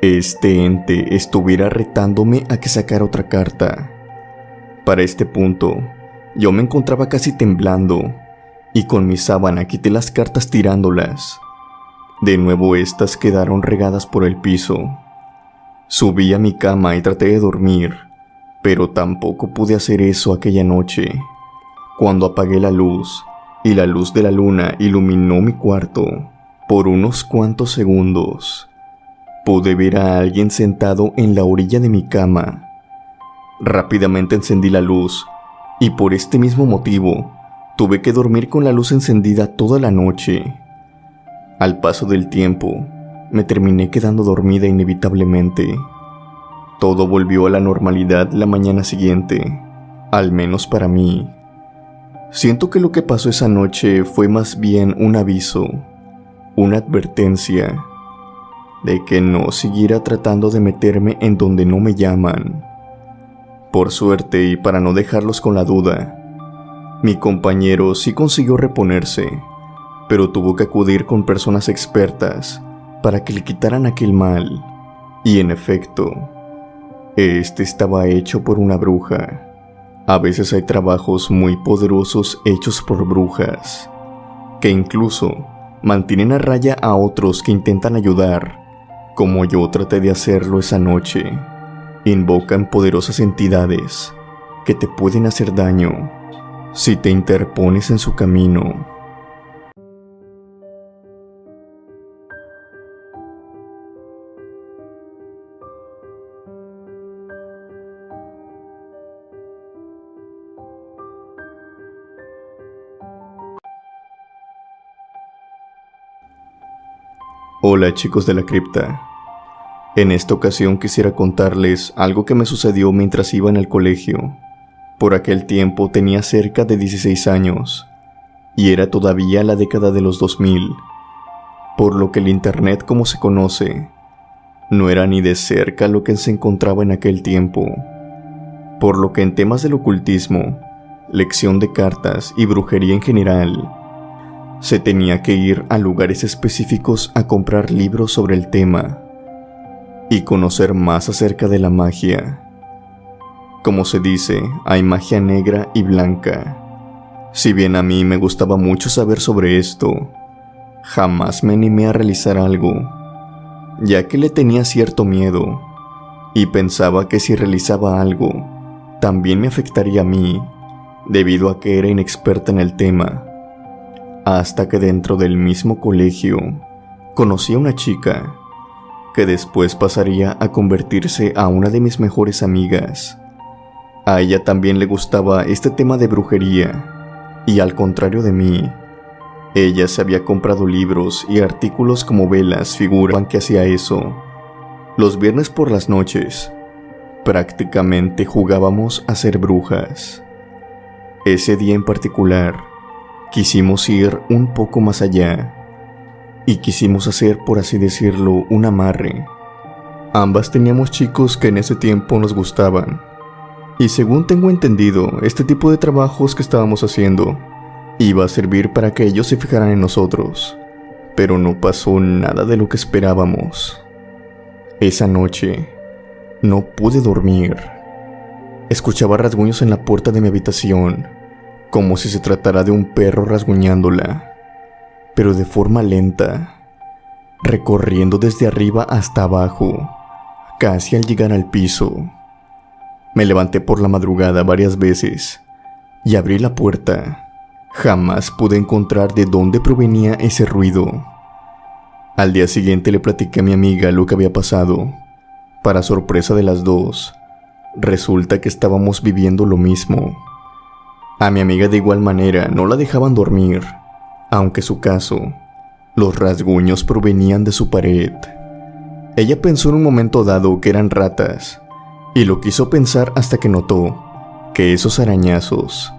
este ente estuviera retándome a que sacara otra carta. Para este punto, yo me encontraba casi temblando, y con mi sábana quité las cartas tirándolas. De nuevo estas quedaron regadas por el piso. Subí a mi cama y traté de dormir, pero tampoco pude hacer eso aquella noche. Cuando apagué la luz y la luz de la luna iluminó mi cuarto, por unos cuantos segundos, pude ver a alguien sentado en la orilla de mi cama. Rápidamente encendí la luz y por este mismo motivo tuve que dormir con la luz encendida toda la noche. Al paso del tiempo, me terminé quedando dormida inevitablemente. Todo volvió a la normalidad la mañana siguiente, al menos para mí. Siento que lo que pasó esa noche fue más bien un aviso, una advertencia, de que no siguiera tratando de meterme en donde no me llaman. Por suerte, y para no dejarlos con la duda, mi compañero sí consiguió reponerse, pero tuvo que acudir con personas expertas para que le quitaran aquel mal. Y en efecto, este estaba hecho por una bruja. A veces hay trabajos muy poderosos hechos por brujas, que incluso mantienen a raya a otros que intentan ayudar, como yo traté de hacerlo esa noche. Invocan poderosas entidades que te pueden hacer daño si te interpones en su camino. Hola chicos de la cripta, En esta ocasión quisiera contarles algo que me sucedió mientras iba en el colegio. Por aquel tiempo tenía cerca de 16 años, y era todavía la década de los 2000, por lo que el internet como se conoce, no era ni de cerca lo que se encontraba en aquel tiempo, por lo que en temas del ocultismo, lección de cartas y brujería en general, se tenía que ir a lugares específicos a comprar libros sobre el tema y conocer más acerca de la magia. Como se dice, hay magia negra y blanca. Si bien a mí me gustaba mucho saber sobre esto, jamás me animé a realizar algo, ya que le tenía cierto miedo, y pensaba que si realizaba algo, también me afectaría a mí, debido a que era inexperta en el tema. Hasta que dentro del mismo colegio, conocí a una chica, que después pasaría a convertirse a una de mis mejores amigas. A ella también le gustaba este tema de brujería, y al contrario de mí, ella se había comprado libros y artículos como velas figuraban que hacía eso. Los viernes por las noches, prácticamente jugábamos a ser brujas. Ese día en particular, quisimos ir un poco más allá, y quisimos hacer, por así decirlo, un amarre. Ambas teníamos chicos que en ese tiempo nos gustaban, y según tengo entendido, este tipo de trabajos que estábamos haciendo iba a servir para que ellos se fijaran en nosotros, pero no pasó nada de lo que esperábamos. Esa noche no pude dormir. Escuchaba rasguños en la puerta de mi habitación, como si se tratara de un perro rasguñándola, pero de forma lenta, recorriendo desde arriba hasta abajo, casi al llegar al piso. Me levanté por la madrugada varias veces y abrí la puerta. Jamás pude encontrar de dónde provenía ese ruido. Al día siguiente le platiqué a mi amiga lo que había pasado. Para sorpresa de las dos, resulta que estábamos viviendo lo mismo. A mi amiga de igual manera no la dejaban dormir, aunque en su caso, los rasguños provenían de su pared. Ella pensó en un momento dado que eran ratas, y lo quiso pensar hasta que notó que esos arañazos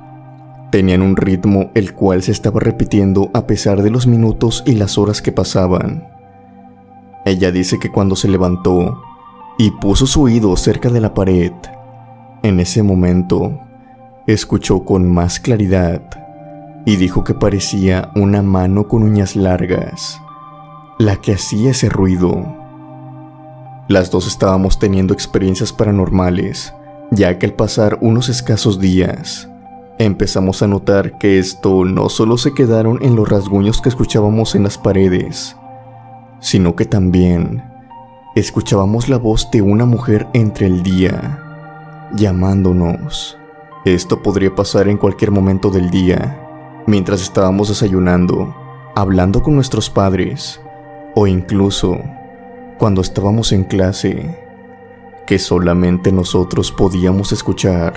tenían un ritmo el cual se estaba repitiendo a pesar de los minutos y las horas que pasaban. Ella dice que cuando se levantó y puso su oído cerca de la pared, en ese momento escuchó con más claridad y dijo que parecía una mano con uñas largas la que hacía ese ruido. Las dos estábamos teniendo experiencias paranormales, ya que al pasar unos escasos días, empezamos a notar que esto no solo se quedaron en los rasguños que escuchábamos en las paredes, sino que también escuchábamos la voz de una mujer entre el día, llamándonos. Esto podría pasar en cualquier momento del día, mientras estábamos desayunando, hablando con nuestros padres, o incluso cuando estábamos en clase, que solamente nosotros podíamos escuchar.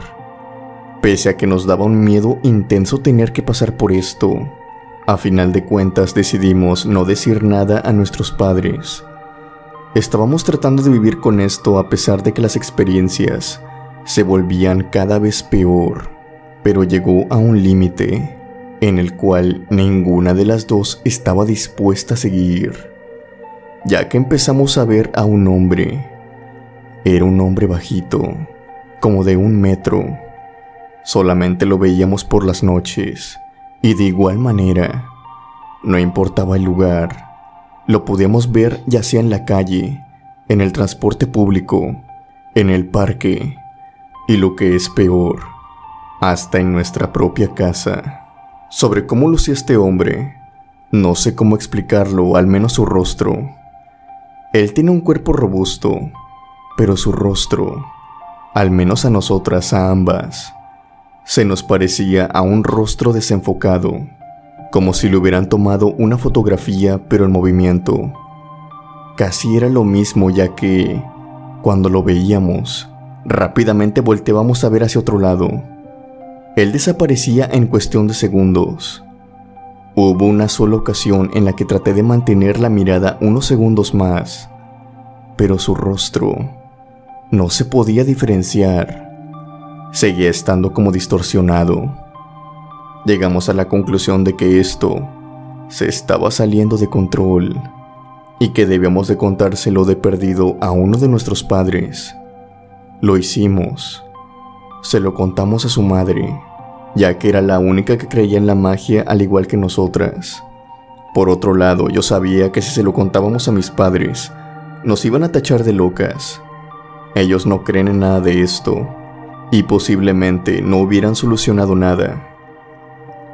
Pese a que nos daba un miedo intenso tener que pasar por esto, a final de cuentas decidimos no decir nada a nuestros padres. Estábamos tratando de vivir con esto a pesar de que las experiencias se volvían cada vez peor, pero llegó a un límite en el cual ninguna de las dos estaba dispuesta a seguir, ya que empezamos a ver a un hombre. Era un hombre bajito, como de 1 metro. Solamente lo veíamos por las noches, y de igual manera, no importaba el lugar, lo podíamos ver ya sea en la calle, en el transporte público, en el parque, y lo que es peor, hasta en nuestra propia casa. Sobre cómo lucía este hombre, no sé cómo explicarlo, al menos su rostro. Él tiene un cuerpo robusto, pero su rostro, al menos a nosotras, a ambas, se nos parecía a un rostro desenfocado, como si le hubieran tomado una fotografía pero en movimiento. Casi era lo mismo, ya que, cuando lo veíamos, rápidamente volteábamos a ver hacia otro lado. Él desaparecía en cuestión de segundos. Hubo una sola ocasión en la que traté de mantener la mirada unos segundos más, pero su rostro no se podía diferenciar. Seguía estando como distorsionado. Llegamos a la conclusión de que esto se estaba saliendo de control y que debíamos de contárselo de perdido a uno de nuestros padres. Lo hicimos. Se lo contamos a su madre, ya que era la única que creía en la magia al igual que nosotras. Por otro lado, yo sabía que si se lo contábamos a mis padres, nos iban a tachar de locas. Ellos no creen en nada de esto, y posiblemente no hubieran solucionado nada.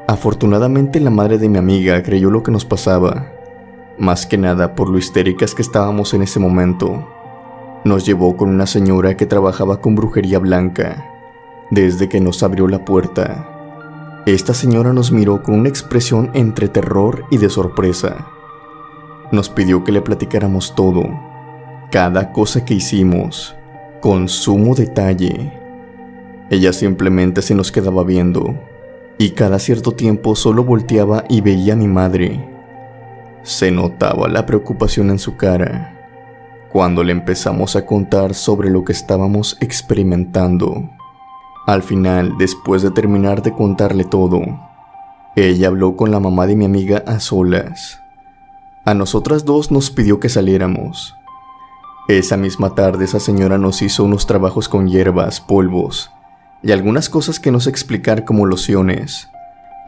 Afortunadamente la madre de mi amiga creyó lo que nos pasaba, más que nada por lo histéricas que estábamos en ese momento. Nos llevó con una señora que trabajaba con brujería blanca. Desde que nos abrió la puerta, esta señora nos miró con una expresión entre terror y de sorpresa. Nos pidió que le platicáramos todo, cada cosa que hicimos, con sumo detalle. Ella simplemente se nos quedaba viendo, y cada cierto tiempo solo volteaba y veía a mi madre. Se notaba la preocupación en su cara cuando le empezamos a contar sobre lo que estábamos experimentando. Al final, después de terminar de contarle todo, ella habló con la mamá de mi amiga a solas. A nosotras dos nos pidió que saliéramos. Esa misma tarde esa señora nos hizo unos trabajos con hierbas, polvos y algunas cosas que no sé explicar como lociones.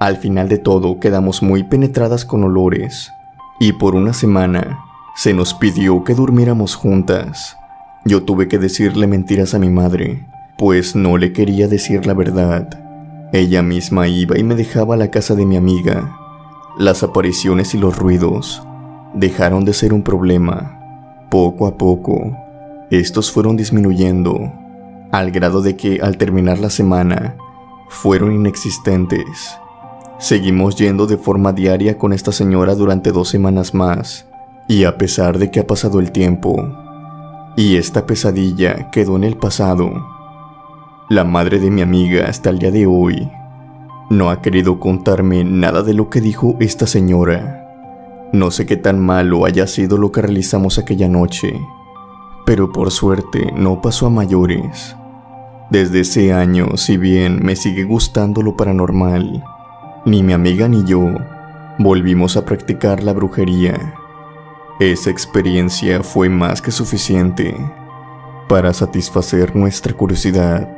Al final de todo quedamos muy penetradas con olores y por una semana se nos pidió que durmiéramos juntas. Yo tuve que decirle mentiras a mi madre, pues no le quería decir la verdad. Ella misma iba y me dejaba a la casa de mi amiga. Las apariciones y los ruidos dejaron de ser un problema. Poco a poco, estos fueron disminuyendo, al grado de que al terminar la semana, fueron inexistentes. Seguimos yendo de forma diaria con esta señora durante 2 semanas más, y a pesar de que ha pasado el tiempo, y esta pesadilla quedó en el pasado, la madre de mi amiga hasta el día de hoy no ha querido contarme nada de lo que dijo esta señora. No sé qué tan malo haya sido lo que realizamos aquella noche, pero por suerte no pasó a mayores. Desde ese año, si bien me sigue gustando lo paranormal, ni mi amiga ni yo volvimos a practicar la brujería. Esa experiencia fue más que suficiente para satisfacer nuestra curiosidad.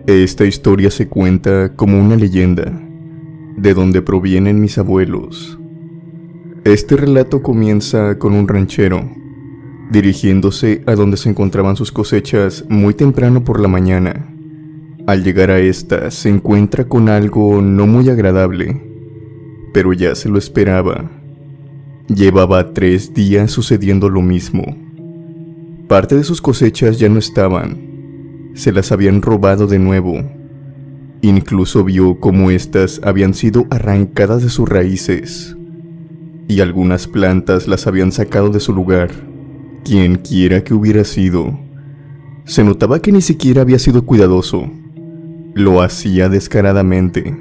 Esta historia se cuenta como una leyenda, de donde provienen mis abuelos. Este relato comienza con un ranchero, dirigiéndose a donde se encontraban sus cosechas muy temprano por la mañana. Al llegar a esta, se encuentra con algo no muy agradable, pero ya se lo esperaba. Llevaba 3 días sucediendo lo mismo. Parte de sus cosechas ya no estaban. Se las habían robado de nuevo. Incluso vio cómo éstas habían sido arrancadas de sus raíces, y algunas plantas las habían sacado de su lugar. Quien quiera que hubiera sido, se notaba que ni siquiera había sido cuidadoso. Lo hacía descaradamente,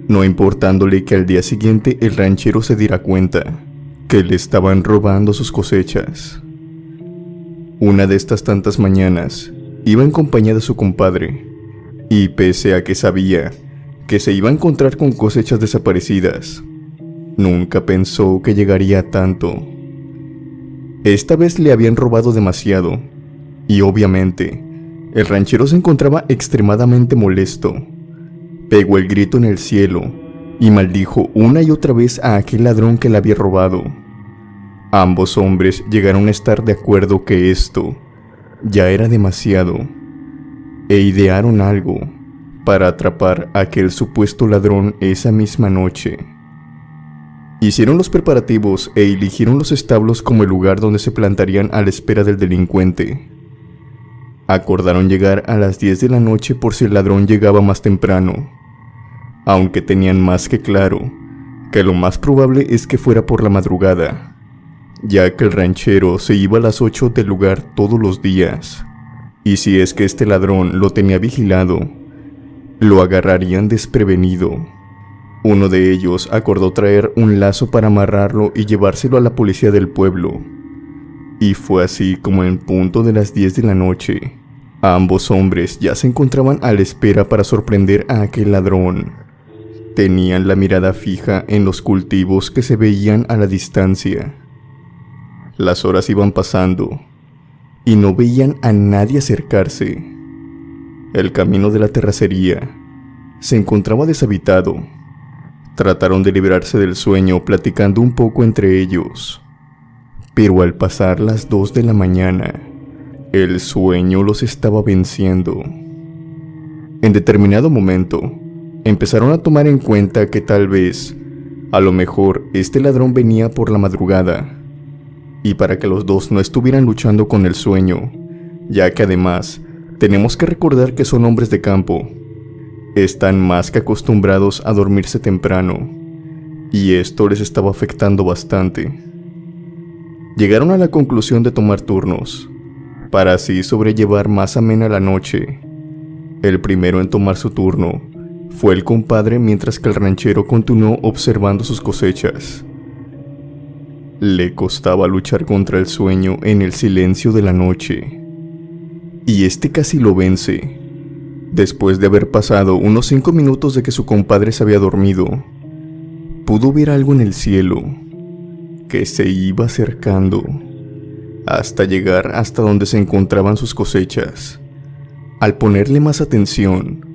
no importándole que al día siguiente el ranchero se diera cuenta que le estaban robando sus cosechas. Una de estas tantas mañanas, iba en compañía de su compadre, y pese a que sabía que se iba a encontrar con cosechas desaparecidas, nunca pensó que llegaría a tanto. Esta vez le habían robado demasiado, y obviamente, el ranchero se encontraba extremadamente molesto. Pegó el grito en el cielo, y maldijo una y otra vez a aquel ladrón que le había robado. Ambos hombres llegaron a estar de acuerdo que esto ya era demasiado, e idearon algo para atrapar a aquel supuesto ladrón esa misma noche. Hicieron los preparativos e eligieron los establos como el lugar donde se plantarían a la espera del delincuente. Acordaron llegar a las 10 de la noche por si el ladrón llegaba más temprano, aunque tenían más que claro que lo más probable es que fuera por la madrugada, ya que el ranchero se iba a las 8 del lugar todos los días, y si es que este ladrón lo tenía vigilado, lo agarrarían desprevenido. Uno de ellos acordó traer un lazo para amarrarlo y llevárselo a la policía del pueblo. Y fue así como en punto de las 10 de la noche, ambos hombres ya se encontraban a la espera para sorprender a aquel ladrón. Tenían la mirada fija en los cultivos que se veían a la distancia. Las horas iban pasando y no veían a nadie acercarse. El camino de la terracería se encontraba deshabitado. Trataron de librarse del sueño platicando un poco entre ellos, pero al pasar las 2 de la mañana, el sueño los estaba venciendo. En determinado momento, empezaron a tomar en cuenta que tal vez, a lo mejor, este ladrón venía por la madrugada, y para que los dos no estuvieran luchando con el sueño, ya que además, tenemos que recordar que son hombres de campo, están más que acostumbrados a dormirse temprano, y esto les estaba afectando bastante. Llegaron a la conclusión de tomar turnos, para así sobrellevar más amena la noche. El primero en tomar su turno fue el compadre, mientras que el ranchero continuó observando sus cosechas. Le costaba luchar contra el sueño en el silencio de la noche, y este casi lo vence. Después de haber pasado unos 5 minutos de que su compadre se había dormido, pudo ver algo en el cielo que se iba acercando hasta llegar hasta donde se encontraban sus cosechas. Al ponerle más atención,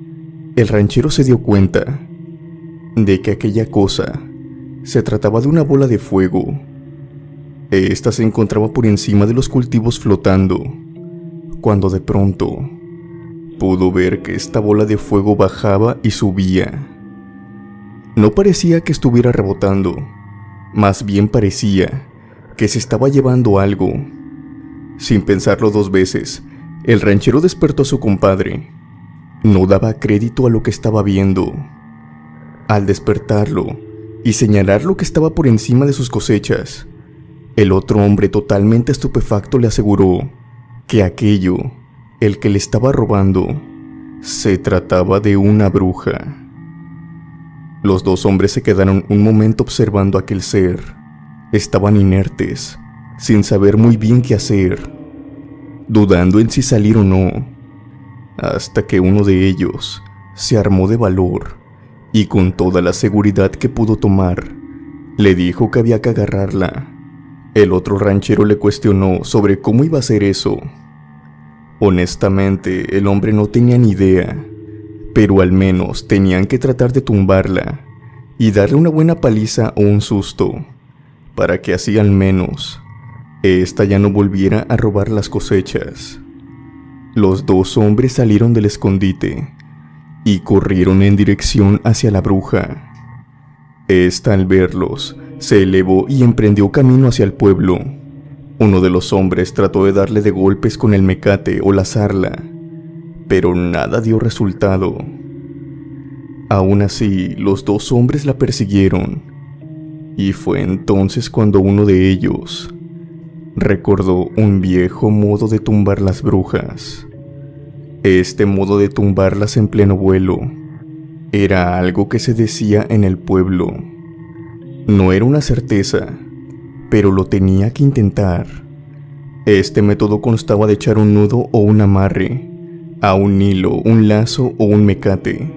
el ranchero se dio cuenta de que aquella cosa se trataba de una bola de fuego. Esta se encontraba por encima de los cultivos flotando, cuando de pronto pudo ver que esta bola de fuego bajaba y subía. No parecía que estuviera rebotando, más bien parecía que se estaba llevando algo. Sin pensarlo 2 veces, el ranchero despertó a su compadre. No daba crédito a lo que estaba viendo. Al despertarlo y señalar lo que estaba por encima de sus cosechas, el otro hombre, totalmente estupefacto, le aseguró que aquello, el que le estaba robando, se trataba de una bruja. Los 2 hombres se quedaron un momento observando a aquel ser. Estaban inertes, sin saber muy bien qué hacer, dudando en si salir o no, hasta que uno de ellos se armó de valor y, con toda la seguridad que pudo tomar, le dijo que había que agarrarla. El otro ranchero le cuestionó sobre cómo iba a hacer eso. Honestamente, el hombre no tenía ni idea, pero al menos tenían que tratar de tumbarla y darle una buena paliza o un susto, para que así al menos esta ya no volviera a robar las cosechas. Los 2 hombres salieron del escondite y corrieron en dirección hacia la bruja. Esta, al verlos, se elevó y emprendió camino hacia el pueblo. Uno de los hombres trató de darle de golpes con el mecate o lazarla, pero nada dio resultado. Aún así, los 2 hombres la persiguieron, y fue entonces cuando uno de ellos recordó un viejo modo de tumbar las brujas. Este modo de tumbarlas en pleno vuelo era algo que se decía en el pueblo. No era una certeza, pero lo tenía que intentar. Este método constaba de echar un nudo o un amarre a un hilo, un lazo o un mecate.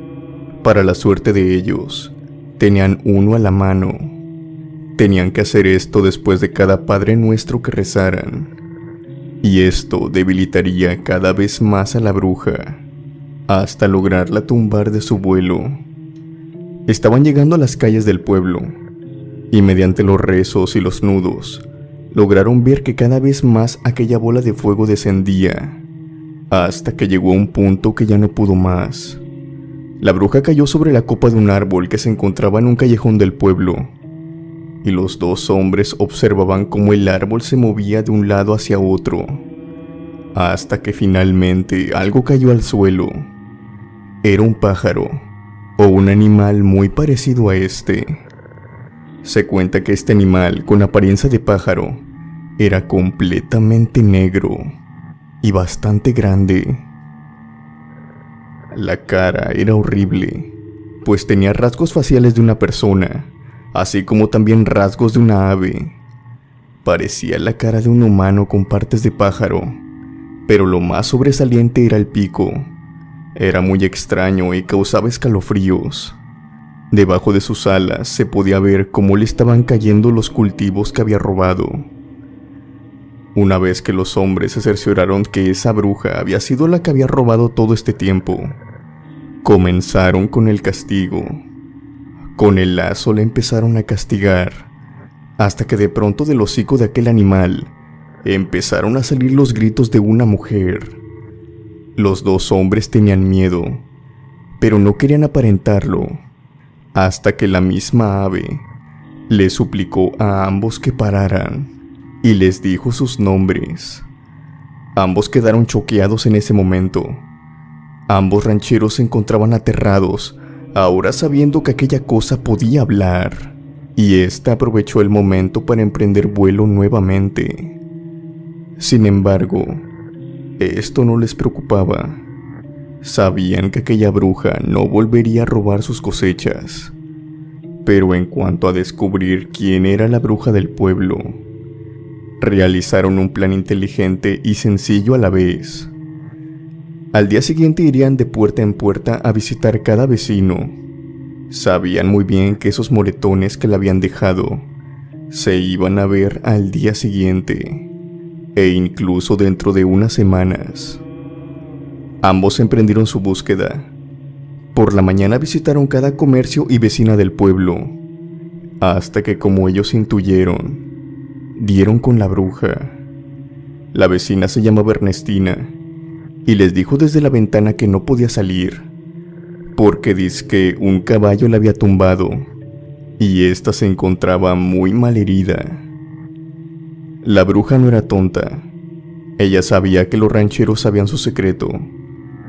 Para la suerte de ellos, tenían uno a la mano. Tenían que hacer esto después de cada Padre Nuestro que rezaran, y esto debilitaría cada vez más a la bruja, hasta lograrla tumbar de su vuelo. Estaban llegando a las calles del pueblo, y mediante los rezos y los nudos, lograron ver que cada vez más aquella bola de fuego descendía, hasta que llegó a un punto que ya no pudo más. La bruja cayó sobre la copa de un árbol que se encontraba en un callejón del pueblo, y los 2 hombres observaban cómo el árbol se movía de un lado hacia otro, hasta que finalmente algo cayó al suelo. Era un pájaro, o un animal muy parecido a este. Se cuenta que este animal, con apariencia de pájaro, era completamente negro y bastante grande. La cara era horrible, pues tenía rasgos faciales de una persona, así como también rasgos de una ave. Parecía la cara de un humano con partes de pájaro, pero lo más sobresaliente era el pico. Era muy extraño y causaba escalofríos. Debajo de sus alas se podía ver cómo le estaban cayendo los cultivos que había robado. Una vez que los hombres se cercioraron que esa bruja había sido la que había robado todo este tiempo, comenzaron con el castigo. Con el lazo la empezaron a castigar, hasta que de pronto del hocico de aquel animal empezaron a salir los gritos de una mujer. Los dos hombres tenían miedo, pero no querían aparentarlo, hasta que la misma ave les suplicó a ambos que pararan y les dijo sus nombres. Ambos quedaron choqueados en ese momento. Ambos rancheros se encontraban aterrados, ahora sabiendo que aquella cosa podía hablar, y ésta aprovechó el momento para emprender vuelo nuevamente. Sin embargo, esto no les preocupaba. Sabían que aquella bruja no volvería a robar sus cosechas. Pero en cuanto a descubrir quién era la bruja del pueblo, realizaron un plan inteligente y sencillo a la vez. Al día siguiente irían de puerta en puerta a visitar cada vecino. Sabían muy bien que esos moretones que le habían dejado se iban a ver al día siguiente, e incluso dentro de unas semanas. Ambos emprendieron su búsqueda. Por la mañana visitaron cada comercio y vecina del pueblo, hasta que, como ellos intuyeron, dieron con la bruja. La vecina se llamaba Ernestina y les dijo desde la ventana que no podía salir, porque dizque un caballo la había tumbado y ésta se encontraba muy mal herida. La bruja no era tonta. Ella sabía que los rancheros sabían su secreto.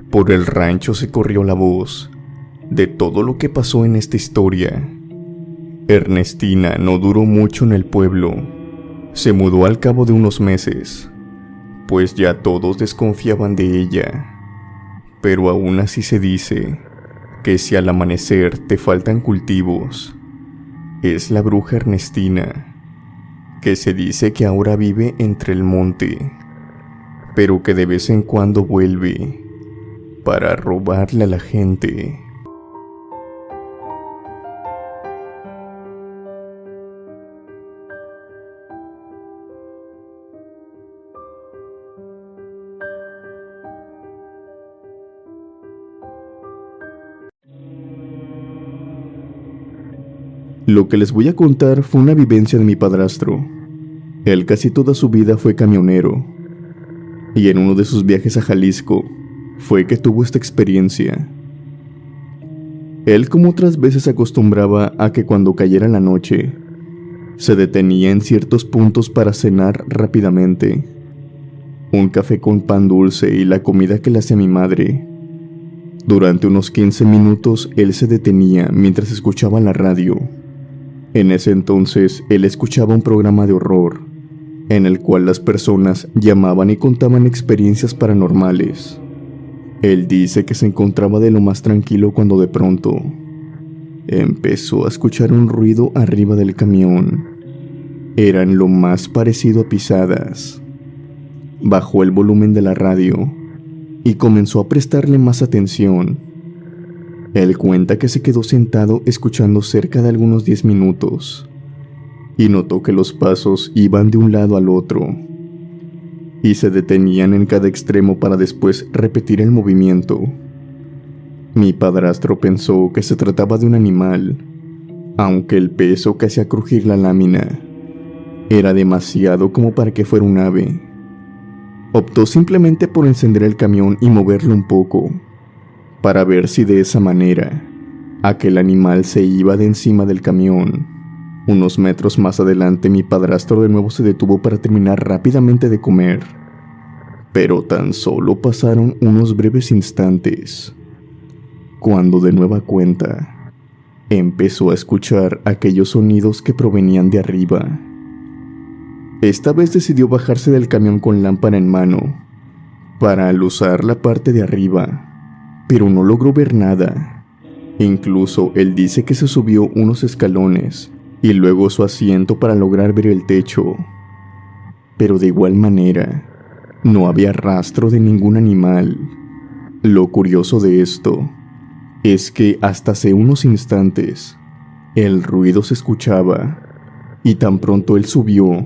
Por el rancho se corrió la voz de todo lo que pasó en esta historia. Ernestina no duró mucho en el pueblo. Se mudó al cabo de unos meses, pues ya todos desconfiaban de ella. Pero aún así se dice que si al amanecer te faltan cultivos, es la bruja Ernestina, que se dice que ahora vive entre el monte, pero que de vez en cuando vuelve para robarle a la gente. Lo que les voy a contar fue una vivencia de mi padrastro. Él casi toda su vida fue camionero, y en uno de sus viajes a Jalisco fue que tuvo esta experiencia. Él, como otras veces, acostumbraba a que cuando cayera la noche, se detenía en ciertos puntos para cenar rápidamente. Un café con pan dulce y la comida que le hacía mi madre. Durante unos 15 minutos él se detenía mientras escuchaba la radio. En ese entonces él escuchaba un programa de horror, en el cual las personas llamaban y contaban experiencias paranormales. Él dice que se encontraba de lo más tranquilo cuando de pronto empezó a escuchar un ruido arriba del camión. Eran lo más parecido a pisadas. Bajó el volumen de la radio y comenzó a prestarle más atención. Él cuenta que se quedó sentado escuchando cerca de algunos 10 minutos y notó que los pasos iban de un lado al otro y se detenían en cada extremo para después repetir el movimiento. Mi padrastro pensó que se trataba de un animal, aunque el peso que hacía crujir la lámina era demasiado como para que fuera un ave. Optó simplemente por encender el camión y moverlo un poco, para ver si de esa manera aquel animal se iba de encima del camión. Unos metros más adelante mi padrastro de nuevo se detuvo para terminar rápidamente de comer, pero tan solo pasaron unos breves instantes, cuando de nueva cuenta empezó a escuchar aquellos sonidos que provenían de arriba. Esta vez decidió bajarse del camión con lámpara en mano para alusar la parte de arriba, pero no logró ver nada. Incluso él dice que se subió unos escalones y luego su asiento para lograr ver el techo. Pero de igual manera, no había rastro de ningún animal. Lo curioso de esto es que hasta hace unos instantes el ruido se escuchaba y tan pronto él subió,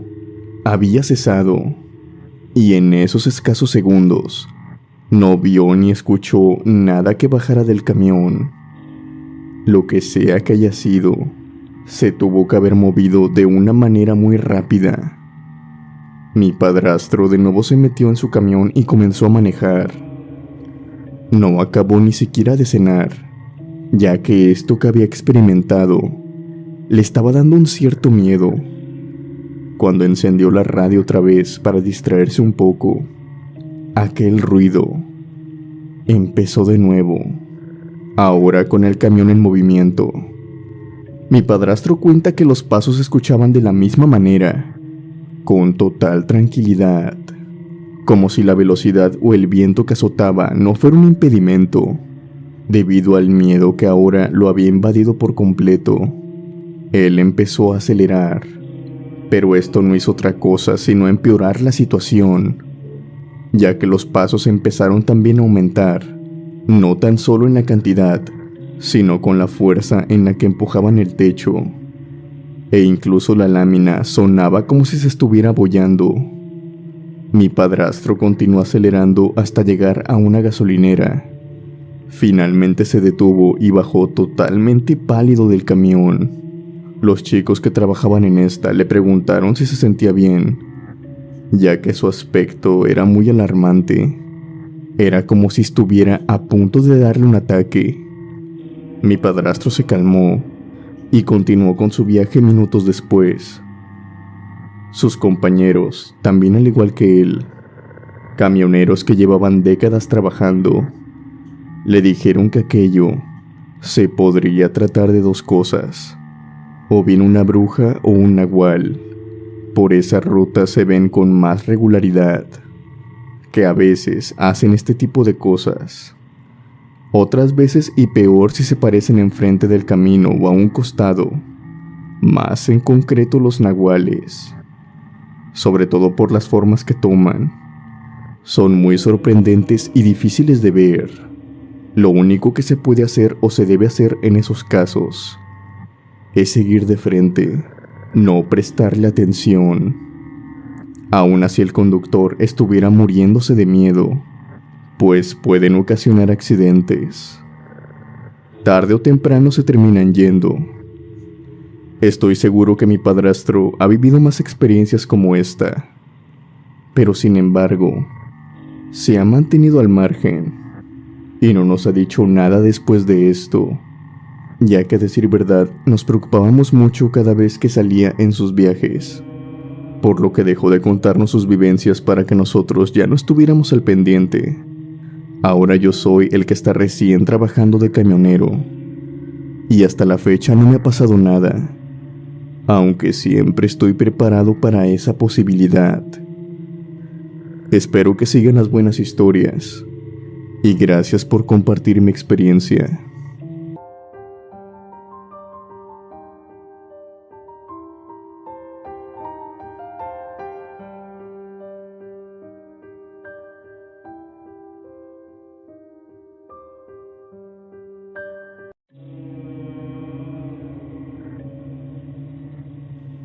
había cesado, y en esos escasos segundos no vio ni escuchó nada que bajara del camión. Lo que sea que haya sido, se tuvo que haber movido de una manera muy rápida. Mi padrastro de nuevo se metió en su camión y comenzó a manejar. No acabó ni siquiera de cenar, ya que esto que había experimentado le estaba dando un cierto miedo. Cuando encendió la radio otra vez para distraerse un poco, aquel ruido empezó de nuevo, ahora con el camión en movimiento. Mi padrastro cuenta que los pasos se escuchaban de la misma manera, con total tranquilidad, como si la velocidad o el viento que azotaba no fuera un impedimento, debido al miedo que ahora lo había invadido por completo. Él empezó a acelerar, pero esto no hizo otra cosa sino empeorar la situación, ya que los pasos empezaron también a aumentar, no tan solo en la cantidad, sino con la fuerza en la que empujaban el techo, e incluso la lámina sonaba como si se estuviera abollando. Mi padrastro continuó acelerando hasta llegar a una gasolinera. Finalmente se detuvo y bajó totalmente pálido del camión. Los chicos que trabajaban en esta le preguntaron si se sentía bien, ya que su aspecto era muy alarmante. Era como si estuviera a punto de darle un ataque. Mi padrastro se calmó y continuó con su viaje minutos después. Sus compañeros, también al igual que él, camioneros que llevaban décadas trabajando, le dijeron que aquello se podría tratar de dos cosas: o bien una bruja o un nahual. Por esa ruta se ven con más regularidad, que a veces hacen este tipo de cosas. Otras veces y peor si se parecen enfrente del camino o a un costado, más en concreto los nahuales, sobre todo por las formas que toman. Son muy sorprendentes y difíciles de ver. Lo único que se puede hacer o se debe hacer en esos casos es seguir de frente, no prestarle atención. Aun así el conductor estuviera muriéndose de miedo, pues pueden ocasionar accidentes. Tarde o temprano se terminan yendo. Estoy seguro que mi padrastro ha vivido más experiencias como esta, pero sin embargo, se ha mantenido al margen y no nos ha dicho nada después de esto, ya que a decir verdad nos preocupábamos mucho cada vez que salía en sus viajes, por lo que dejó de contarnos sus vivencias para que nosotros ya no estuviéramos al pendiente. Ahora yo soy el que está recién trabajando de camionero, y hasta la fecha no me ha pasado nada, aunque siempre estoy preparado para esa posibilidad. Espero que sigan las buenas historias, y gracias por compartir mi experiencia.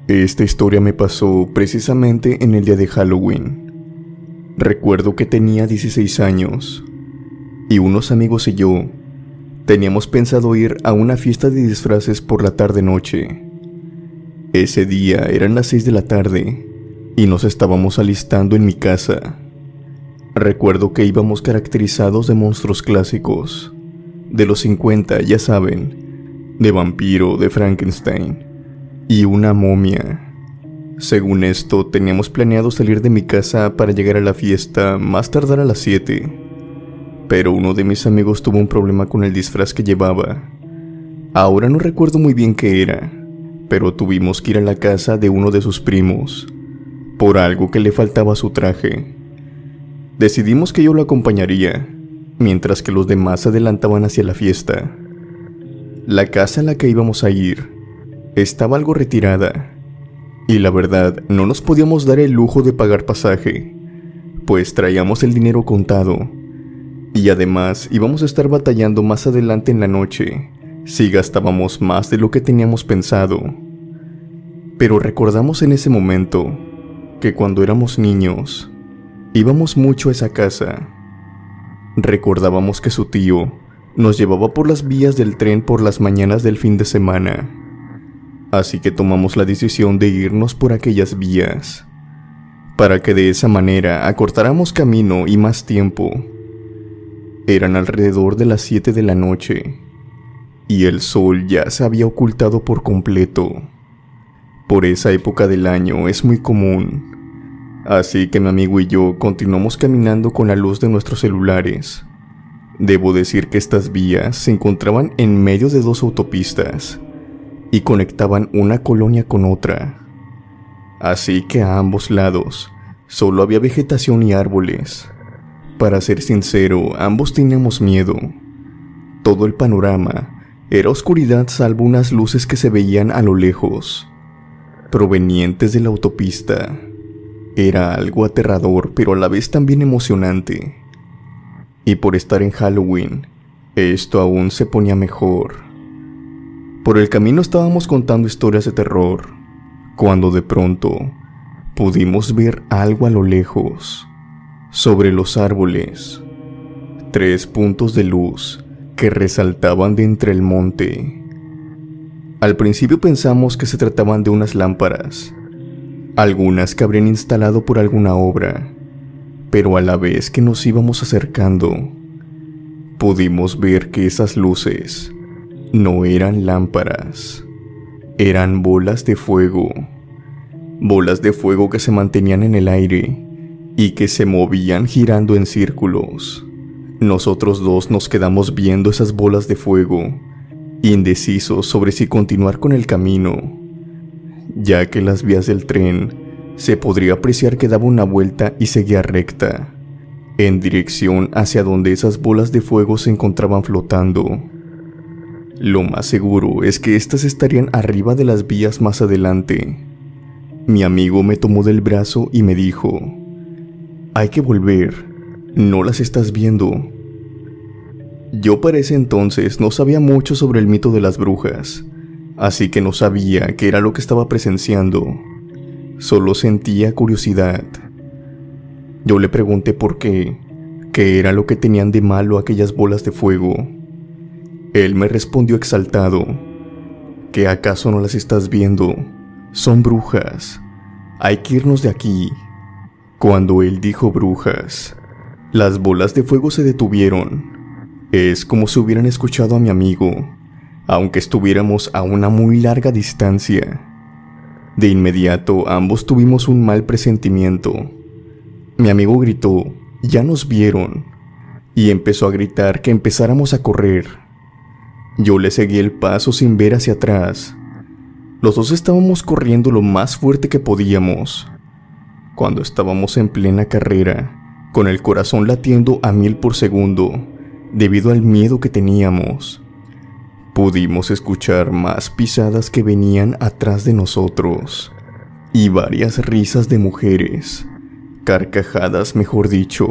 Esta historia me pasó precisamente en el día de Halloween. Recuerdo que tenía 16 años y unos amigos y yo teníamos pensado ir a una fiesta de disfraces por la tarde-noche. Ese día eran las 6 de la tarde y nos estábamos alistando en mi casa. Recuerdo que íbamos caracterizados de monstruos clásicos, de los 50, ya saben, de vampiro, de Frankenstein y una momia. Según esto, teníamos planeado salir de mi casa para llegar a la fiesta más tardar a las 7, pero uno de mis amigos tuvo un problema con el disfraz que llevaba, Ahora no recuerdo muy bien qué era, pero tuvimos que ir a la casa de uno de sus primos, por algo que le faltaba a su traje. Decidimos que yo lo acompañaría, mientras que los demás se adelantaban hacia la fiesta. La casa a la que íbamos a ir estaba algo retirada, y la verdad no nos podíamos dar el lujo de pagar pasaje, pues traíamos el dinero contado, y además íbamos a estar batallando más adelante en la noche si gastábamos más de lo que teníamos pensado. Pero recordamos en ese momento que cuando éramos niños íbamos mucho a esa casa. Recordábamos que su tío nos llevaba por las vías del tren por las mañanas del fin de semana, así que tomamos la decisión de irnos por aquellas vías, para que de esa manera acortáramos camino y más tiempo. Eran alrededor de las 7 de la noche, y el sol ya se había ocultado por completo. Por esa época del año es muy común, así que mi amigo y yo continuamos caminando con la luz de nuestros celulares. Debo decir que estas vías se encontraban en medio de 2 autopistas y conectaban una colonia con otra, así que a ambos lados solo había vegetación y árboles. Para ser sincero, ambos teníamos miedo. Todo el panorama era oscuridad salvo unas luces que se veían a lo lejos, provenientes de la autopista. Era algo aterrador, pero a la vez también emocionante. Y por estar en Halloween, esto aún se ponía mejor. Por el camino estábamos contando historias de terror, cuando de pronto pudimos ver algo a lo lejos. Sobre los árboles, 3 puntos de luz que resaltaban de entre el monte. Al principio pensamos que se trataban de unas lámparas, algunas que habrían instalado por alguna obra, pero a la vez que nos íbamos acercando, pudimos ver que esas luces no eran lámparas, eran bolas de fuego que se mantenían en el aire y que se movían girando en círculos. Nosotros dos nos quedamos viendo esas bolas de fuego, indecisos sobre si continuar con el camino, ya que las vías del tren se podría apreciar que daba una vuelta y seguía recta, en dirección hacia donde esas bolas de fuego se encontraban flotando. Lo más seguro es que éstas estarían arriba de las vías más adelante. Mi amigo me tomó del brazo y me dijo: «Hay que volver, ¿no las estás viendo?». Yo para ese entonces no sabía mucho sobre el mito de las brujas, así que no sabía qué era lo que estaba presenciando. Solo sentía curiosidad. Yo le pregunté por qué era lo que tenían de malo aquellas bolas de fuego. Él me respondió exaltado: «¿Que acaso no las estás viendo? Son brujas. Hay que irnos de aquí». Cuando él dijo brujas, las bolas de fuego se detuvieron. Es como si hubieran escuchado a mi amigo, aunque estuviéramos a una muy larga distancia. De inmediato ambos tuvimos un mal presentimiento. Mi amigo gritó: «¡Ya nos vieron!», y empezó a gritar que empezáramos a correr. Yo le seguí el paso sin ver hacia atrás. Los dos estábamos corriendo lo más fuerte que podíamos. Cuando estábamos en plena carrera, con el corazón latiendo a 1000 por segundo, debido al miedo que teníamos, pudimos escuchar más pisadas que venían atrás de nosotros, y varias risas de mujeres, carcajadas mejor dicho.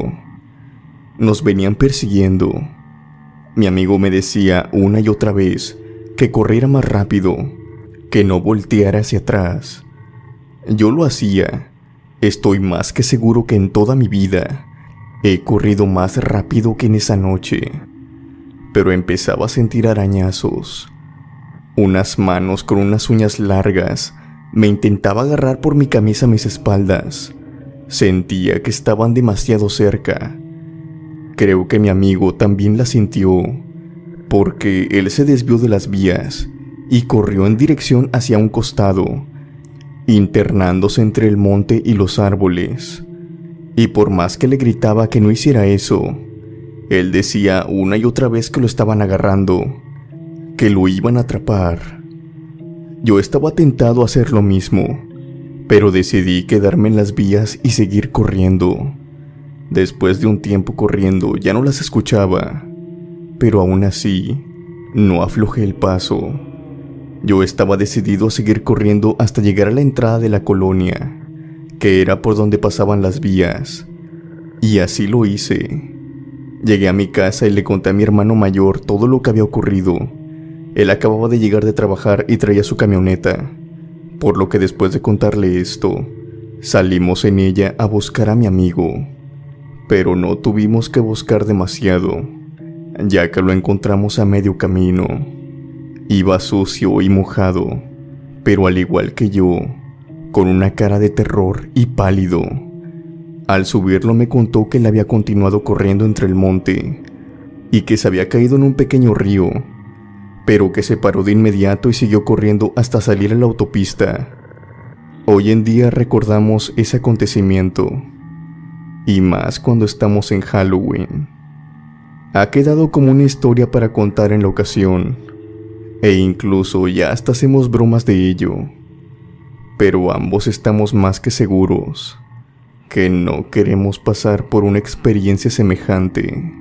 Nos venían persiguiendo. Mi amigo me decía una y otra vez que corriera más rápido, que no volteara hacia atrás. Yo lo hacía. Estoy más que seguro que en toda mi vida he corrido más rápido que en esa noche, pero empezaba a sentir arañazos. Unas manos con unas uñas largas me intentaba agarrar por mi camisa a mis espaldas. Sentía que estaban demasiado cerca. Creo que mi amigo también la sintió, porque él se desvió de las vías y corrió en dirección hacia un costado, internándose entre el monte y los árboles. Y por más que le gritaba que no hiciera eso, él decía una y otra vez que lo estaban agarrando, que lo iban a atrapar. Yo estaba tentado a hacer lo mismo, pero decidí quedarme en las vías y seguir corriendo. Después de un tiempo corriendo ya no las escuchaba, pero aún así no aflojé el paso. Yo estaba decidido a seguir corriendo hasta llegar a la entrada de la colonia, que era por donde pasaban las vías, y así lo hice. Llegué a mi casa y le conté a mi hermano mayor todo lo que había ocurrido. Él acababa de llegar de trabajar y traía su camioneta, por lo que después de contarle esto, salimos en ella a buscar a mi amigo. Pero no tuvimos que buscar demasiado, ya que lo encontramos a medio camino. Iba sucio y mojado, pero al igual que yo, con una cara de terror y pálido. Al subirlo me contó que él había continuado corriendo entre el monte y que se había caído en un pequeño río, pero que se paró de inmediato y siguió corriendo hasta salir a la autopista. Hoy en día recordamos ese acontecimiento, y más cuando estamos en Halloween. Ha quedado como una historia para contar en la ocasión, e incluso ya hasta hacemos bromas de ello, pero ambos estamos más que seguros que no queremos pasar por una experiencia semejante.